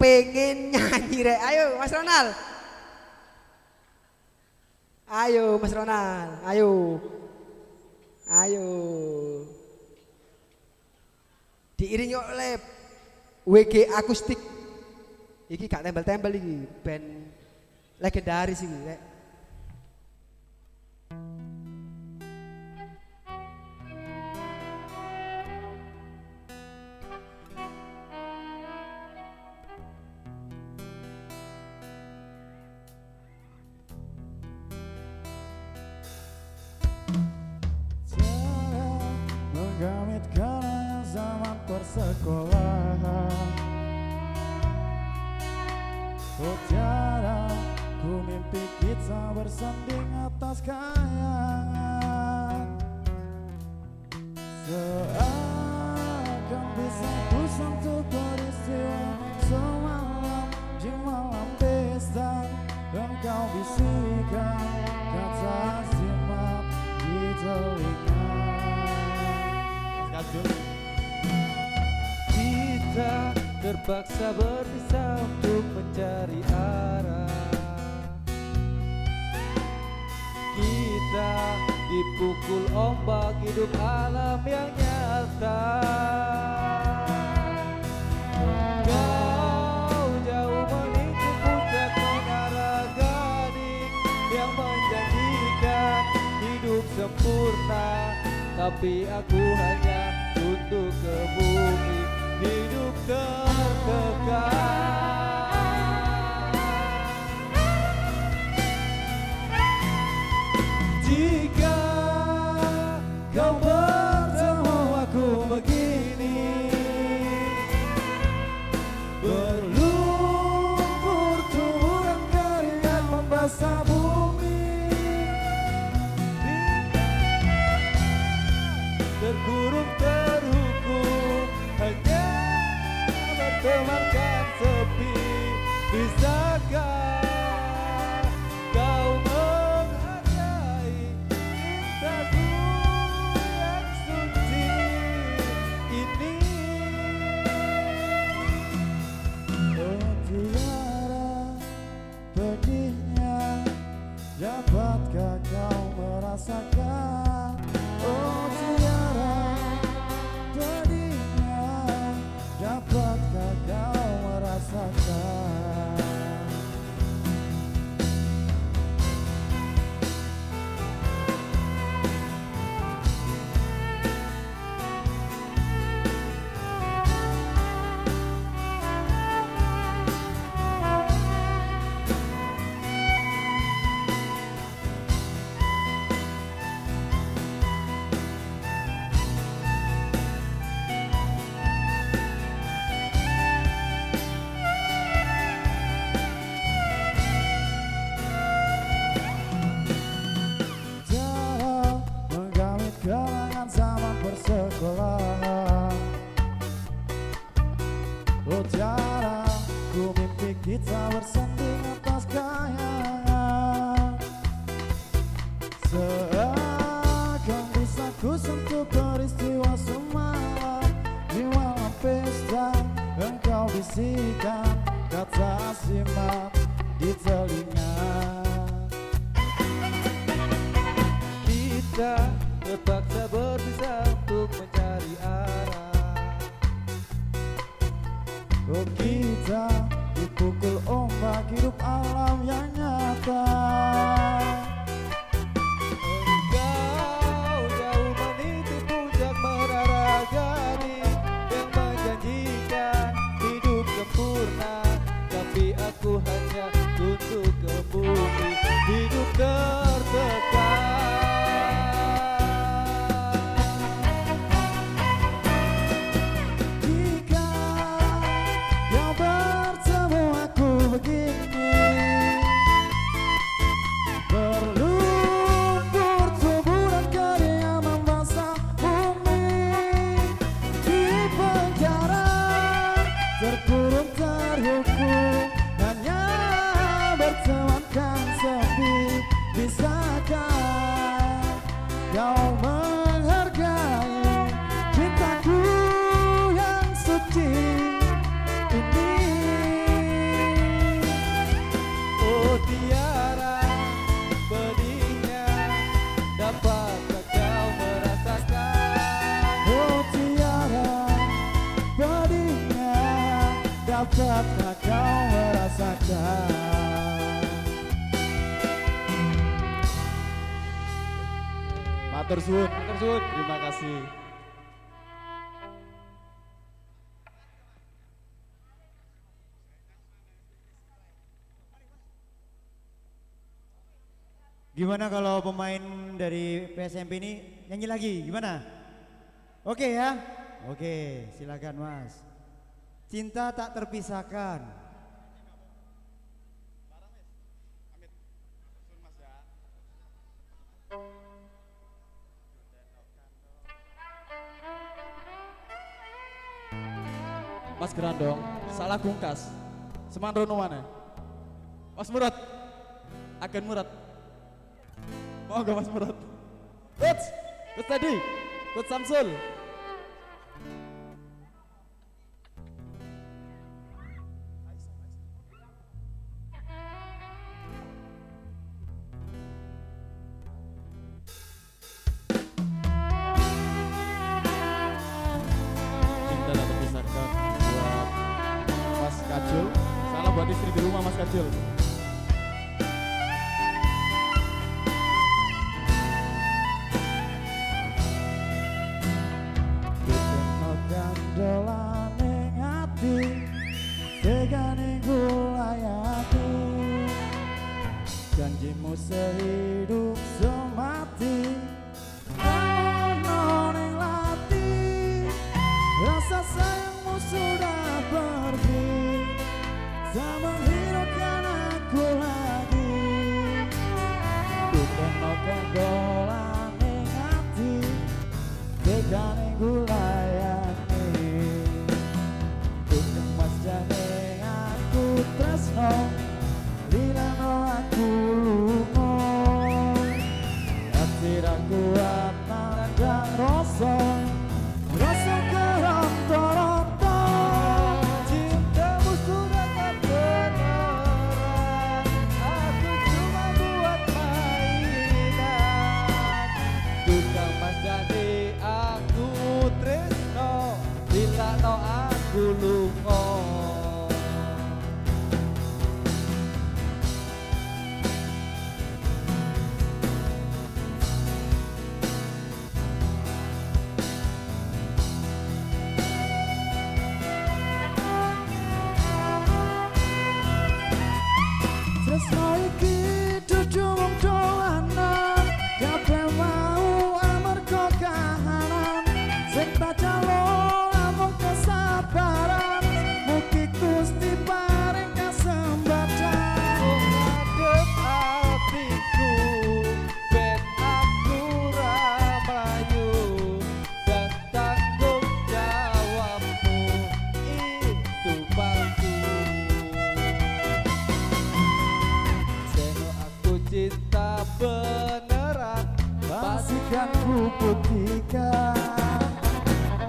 Pengen nyanyi rek. Ayo Mas Ronald. Ayo Mas Ronald. Ayo. Diiringi oleh WG akustik. Iki gak tembel-tembel iki, band legendaris iki rek. Menggait kenangan zaman persekolahan. Oh tiada, ku mimpi kita bersanding atas kayangan. Seakan bisa ku sentuh peristiwa semalam di malam pesta. Engkau bisikan kata simak di telinga. Kita terpaksa berpisah untuk mencari arah. Kita dipukul ombak hidup alam yang nyata. Kau jauh meniti puncak menara gading yang menjanjikan hidup sempurna, tapi aku hanya tunduk ke bumi, hidup tertekan. Jika kau bertemu aku begini, berlumpur turun keringat membasah bumi, terkurung terhukum hanya bertemankan sepi. Bisakah kau menghargai cintaku yang suci ini? Oh tiara pedihnya, dapatkah kau merasakan? Oh tiara pedihnya, dapatkah kau merasakan? Cara menggamit kenangan zaman persekolahan. Oh cara ku mimpi kita bersanding atas kayangan, seakan bisa ku sentuh peristiwa semalam. Di malam pesta engkau bisikan kata asimat di telinga. Kita terpaksa berpisah untuk mencari arah. Oh kita dipukul ombak hidup alam yang nyata. Engkau jauh meniti puncak menara gading yang menjanjikan hidup sempurna, tapi aku hanya tunduk ke bumi, hidup tertekan. Jika kau bertemu aku begini, berlumpur tubuh dan keringat membasah bumi, di penjara terkurung terhukum hanya bertemankan sepi. Bisakah kau menghargai cintaku yang suci ini? Oh tiara pedihnya, dapatkah kau merasakan? Oh tiara pedihnya, dapatkah kau merasakan? Matur suwun, terima kasih. Gimana kalau pemain dari PSMP ini nyanyi lagi? Gimana? Oke ya? Oke, silakan Mas. Cinta tak terpisahkan. Mas Gerandong, salah gungkas. Seman rono mana? Mas Murad, Agen Murad. Mau gak Mas Murad? Coach tadi, Coach Samsul. buat istri di rumah Mas Kajul. Dolane ati tegane gulayati janjimu sehidup semati ono ning lati rasa sayangmu sudah pergi tak menghiraukan aku lagi kutemokan dolane ati tegane gulayati tresno lilano aku lungo ati ra kuat nandang rasa keronto-ronto cintamu sudah tak beneran aku cuma buat mainan tukang mas jadi aku tresno lilano aku lungo. Tresno iki dudu wong dolanan kabeh mau amarga kahanan sing tak calon amung kesabaran mugi Gusti paring kasembatan ngadep atiku ben aku ra mlayu dan tanggung jawabmu itu palsu. Cinta beneran pastikan ku buktikan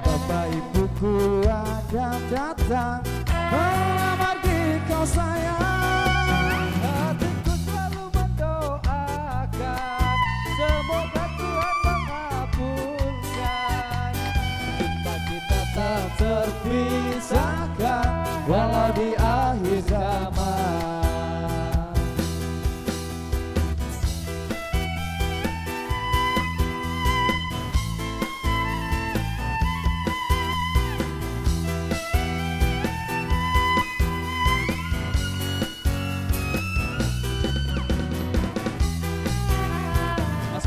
Bapak ibuku akan datang melamar di kau sayang hatiku selalu mendoakan semoga Tuhan mengabulkan cinta kita tak terpisahkan walau di akhir zaman.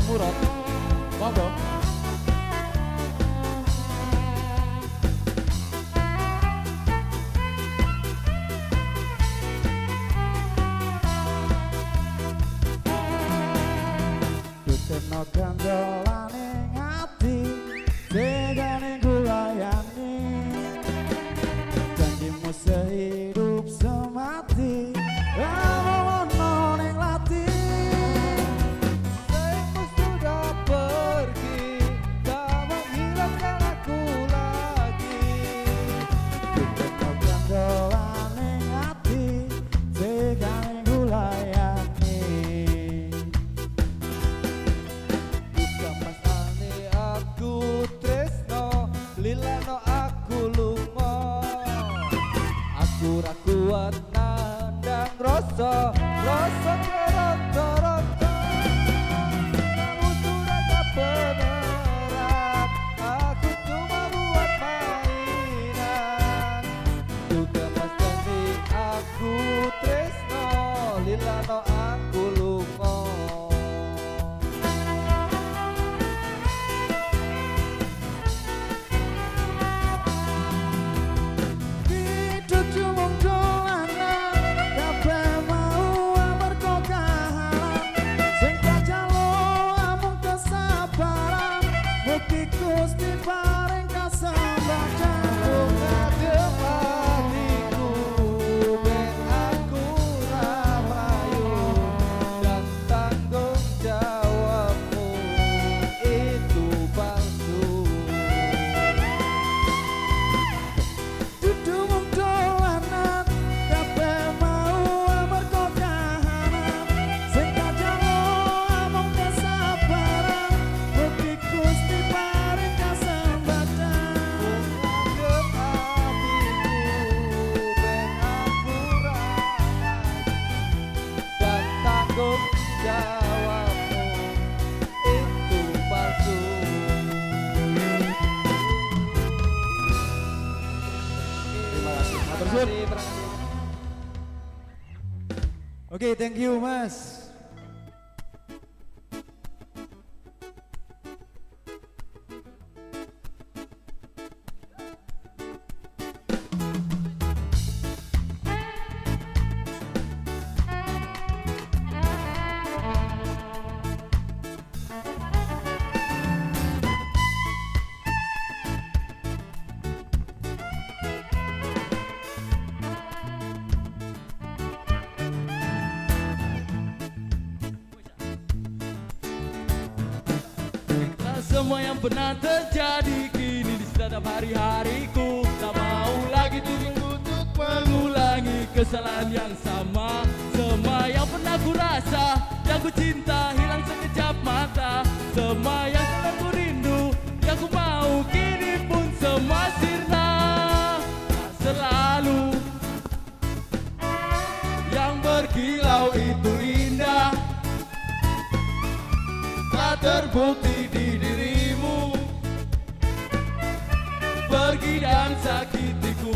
Murad, monggo. Kuteno kandolane ngati tegane gulayani janjimu sehidup semati ono ning lati lilano aku lungo aku ra kuat nandang rasa keronto-ronto kamu sudah tak beneran aku cuma buat mainan juga pasti aku tresno lilano aku lungo. Wong dolanan kabeh mau Oke, thank you Mas. Semua yang pernah terjadi kini di setiap hari-hariku. Tak mau lagi diriku untuk mengulangi kesalahan yang sama. Semua yang pernah ku rasa, yang ku cinta hilang sekejap mata. Semua yang pernah ku rindu, yang ku mau kini pun semua sirna. Tak selalu yang berkilau itu indah, tak terbukti di dirimu, pergi dan sakitiku.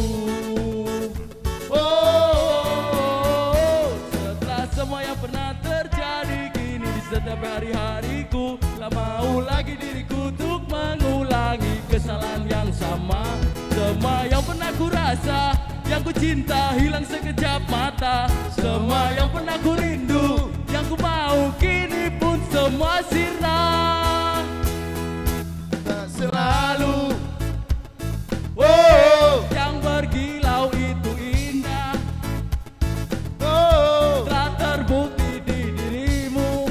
Setelah semua yang pernah terjadi kini di setiap hari-hariku. Tak mau lagi diriku untuk mengulangi kesalahan yang sama. Semua yang pernah ku rasa, yang ku cinta hilang sekejap mata. Semua yang pernah ku rindu, yang ku mau kini pun semua sirna. Tak selalu yang berkilau itu indah, telah terbukti di dirimu,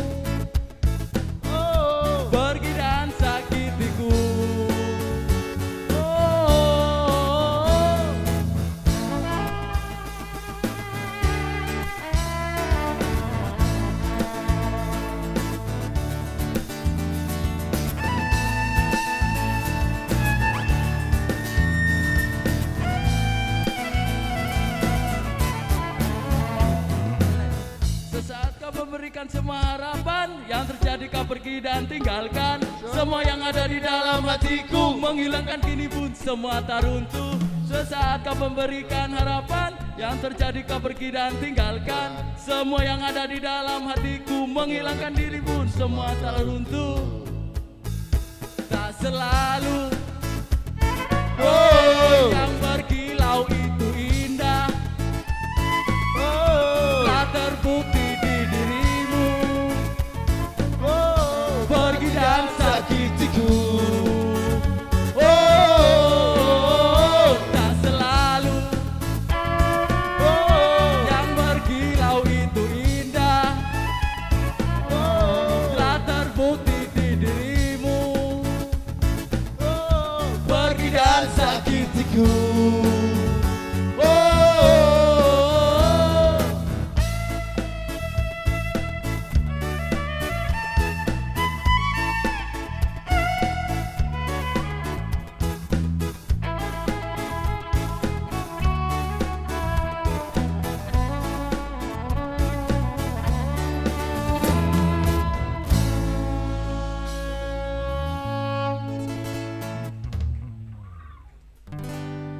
pergi dan sakitiku. Memberikan semua harapan, yang terjadi kau pergi dan tinggalkan. Semua yang ada di dalam hatiku menghilangkan kini pun semua tak runtuh. Sesaat kau memberikan harapan, yang terjadi kau pergi dan tinggalkan. Semua yang ada di dalam hatiku menghilangkan diri pun semua tak runtuh. Tak selalu yang berkilau itu indah, tak terbukti pergi dan sakitiku. Tak selalu yang berkilau itu indah, telah terbukti di dirimu, pergi dan sakitiku.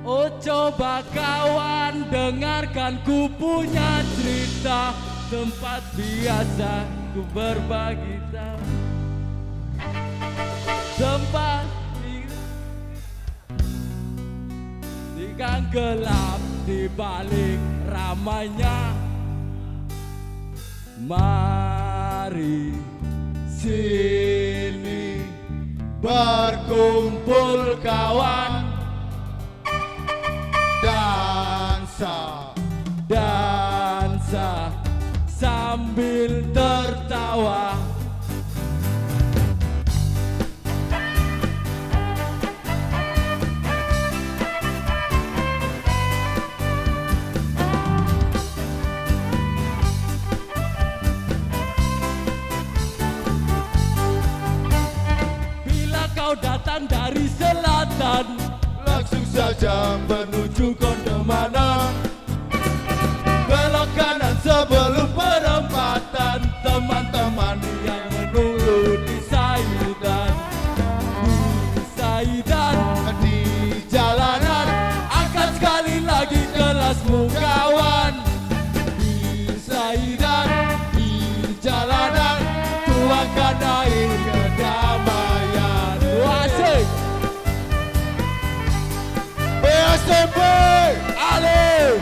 Oh coba kawan dengarkan ku punya cerita, tempat biasa ku berbagi tahu. Tempat di gang gelap di balik ramainya. Mari sini berkumpul kawan, dansa, dansa sambil tertawa. Bila kau datang dari selatan, langsung saja menuju Kondemana. Belok kanan sebelum perempatan, teman-teman yang menunggu di Saidan. Di Saidan, di jalanan akan sekali lagi ke kelasmu kawan. Di Saidan, di jalanan, tuangkan air kedamaian. Asik. PSMP, Ale.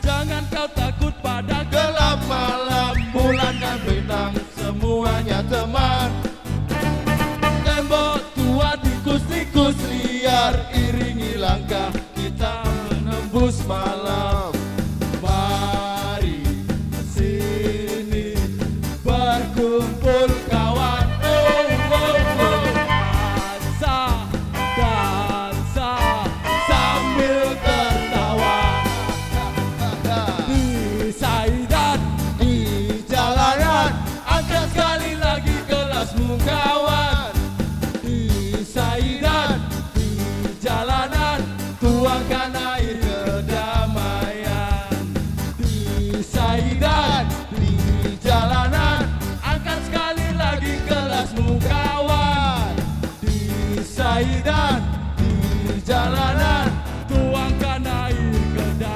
Jangan kau takut pada gelap malam, bulan dan bintang semuanya teman. Tembok tua tikus-tikus liar, iringi langkah kita menembus malam. Mari sini berkumpul kawan. Oh, oh, oh. Dansa sambil tertawa. Di Saidan, di jalanan, angkat sekali lagi kelasmu kawan. Di Saidan, di jalanan, tuangkan air kedamaian. Di Saidan, di jalanan, angkat sekali lagi kelasmu kawan. Di Saidan, di jalanan, tuangkan air kedamaian.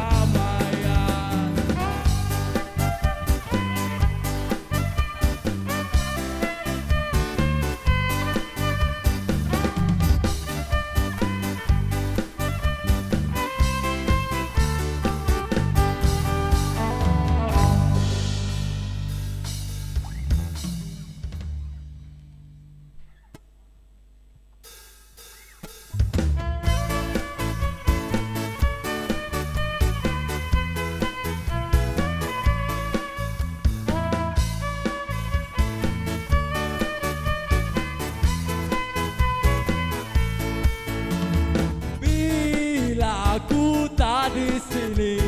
Bila aku tak di sini,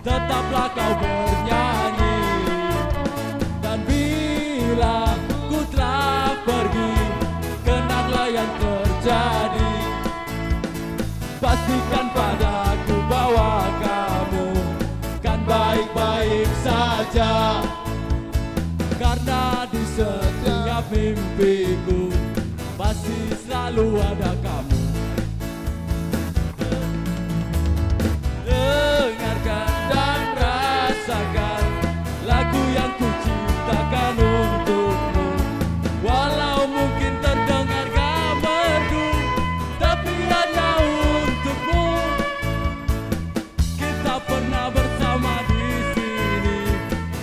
tetaplah kau bernyanyi. Dan bila ku telah pergi, kenanglah yang terjadi. Pastikan padaku bahwa kamu kan baik-baik saja. Karena di setiap mimpiku pasti selalu ada kamu. Dengarkan dan rasakan lagu yang ku ciptakan untukmu. Walau mungkin terdengar gak merdu, tapi hanya untukmu. Kita pernah bersama di sini,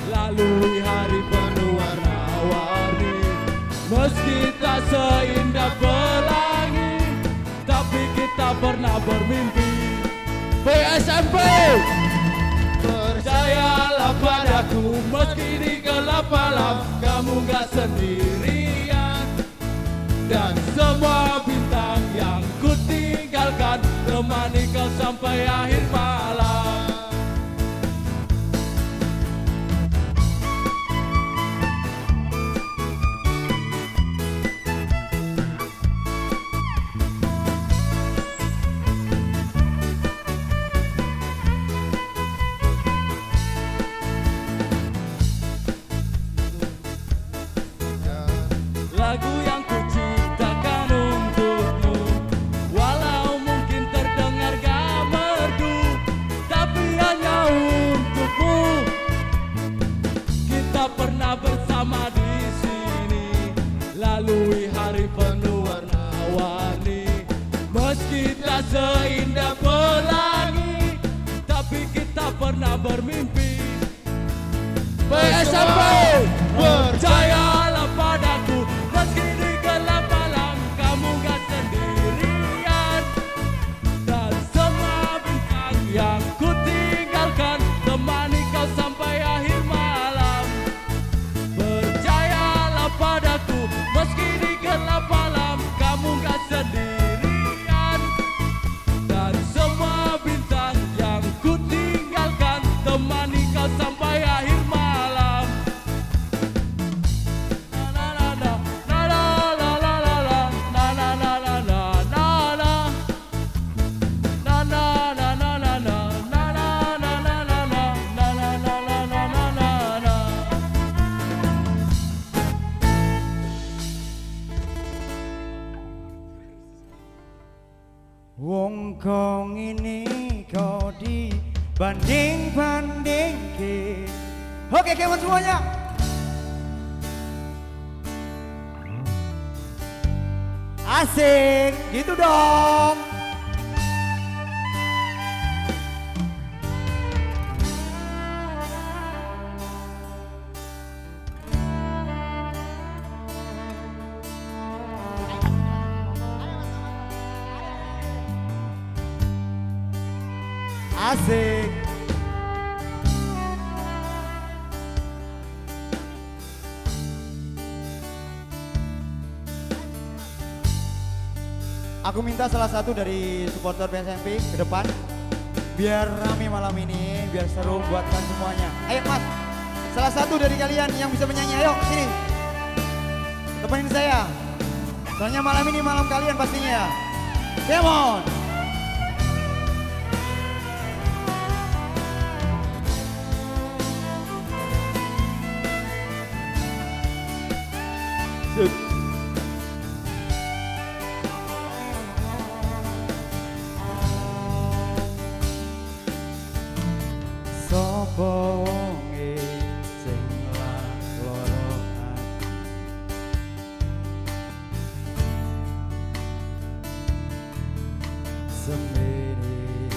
lalui hari penuh warna-warni. Meski tak seindah pelangi, tapi kita pernah bermimpi. PSMP, percayalah padaku, meski di gelap malam kamu gak sendirian. Dan semua bintang yang ku tinggalkan temani kau sampai akhir malam. Lagu yang ku ciptakan untukmu, walau mungkin terdengar gak merdu, tapi hanya untukmu. Kita pernah bersama di sini, lalui hari penuh warna-warni. Meski tak seindah pelangi, tapi kita pernah bermimpi. PSMP, percayalah padaku, meski di gelap malam kamu gak sendirian. Dan semua bintang yang ku tinggalkan temani kau sampai akhir malam. Percayalah padaku, meski di gelap malam kamu gak sendirian. Dan semua bintang yang ku tinggalkan temani kau sampai akhir malam. Wong kong ini kau dibanding-bandingke. Oke kawan semuanya. Asik, gitu dong. Asik. Aku minta salah satu dari supporter PSMP ke depan biar rame malam ini, biar seru buatkan semuanya. Ayo Mas, salah satu dari kalian yang bisa menyanyi, ayo sini. Temenin saya. Soalnya malam ini malam kalian pastinya. Come on. Sopo wonge sing lara ati semene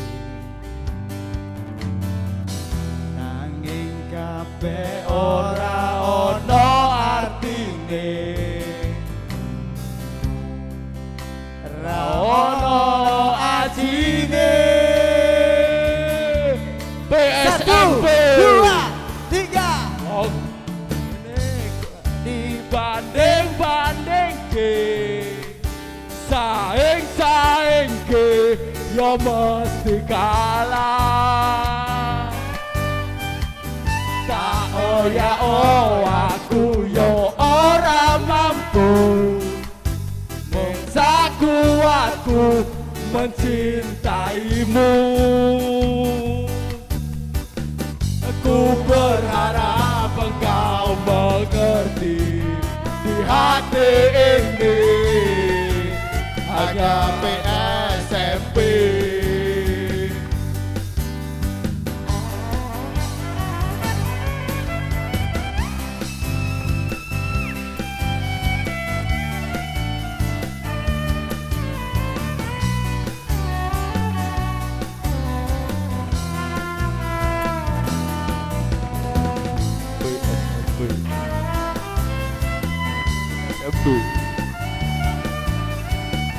nanging kabeh ora ana artine ra ana ajine. PSMP 1, 2, 3. Oh, dibanding-banding ke saing-saing ke yo mesti kalah. Tak aku yo ora mampu mengsakuatku mencintaimu. Ku berharap engkau mengerti di hati ini hanya PSMP.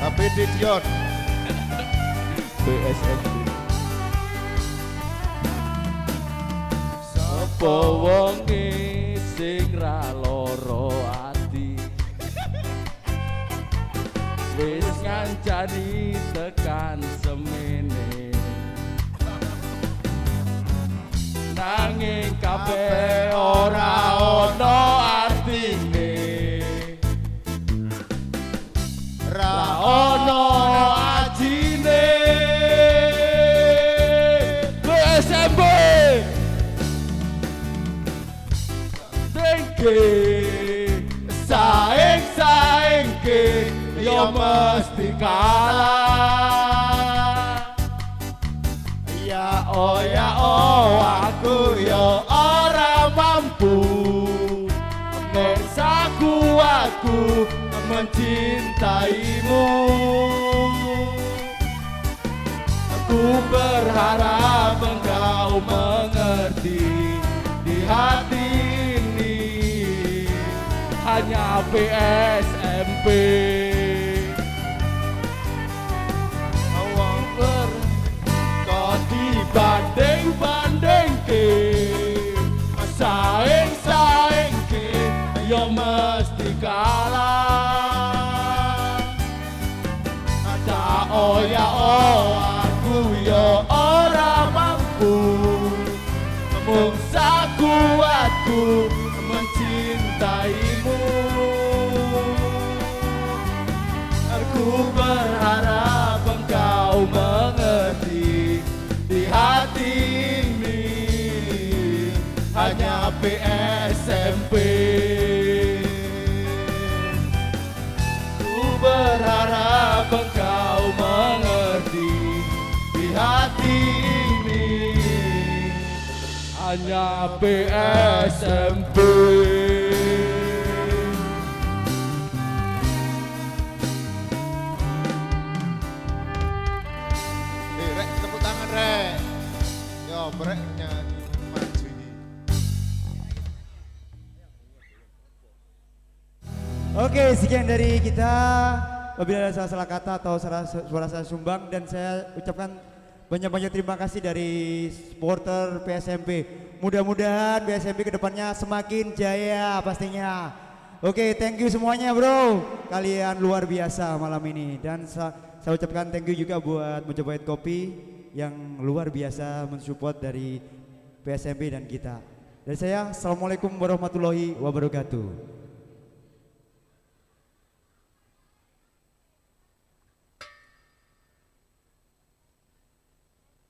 APD Dion PSMP. Sapa wonge sing ra lara ati wis ngancani tekan semene nanging kabeh ora ana artine. Ra ono ajine PSMP dengke saing ke yo mesti kalah. Ya oh aku yo ora mampu mengsakuatku mencintaimu. Aku berharap engkau mengerti di hati ini hanya PSMP. Kau dibanding-banding ke saing ke yo mesti kalah. Aku yo ora mampu mengsakuatku mencintaimu. Aku berharap engkau mengerti di hati ini hanya PSMP. Ku berharap engkau mengerti hanya PSMP. Rek tepuk tangan rek. Yo brek nyanyi maju iki. Oke, sekian dari kita. Apabila ada salah kata atau suara saya sumbang, dan saya ucapkan banyak-banyak terima kasih dari supporter PSMP. Mudah-mudahan PSMP kedepannya semakin jaya pastinya. Oke, thank you semuanya bro. Kalian luar biasa malam ini. Dan saya ucapkan thank you juga buat Mojopahit Kopi yang luar biasa mensupport dari PSMP dan kita. Dari saya, assalamualaikum warahmatullahi wabarakatuh.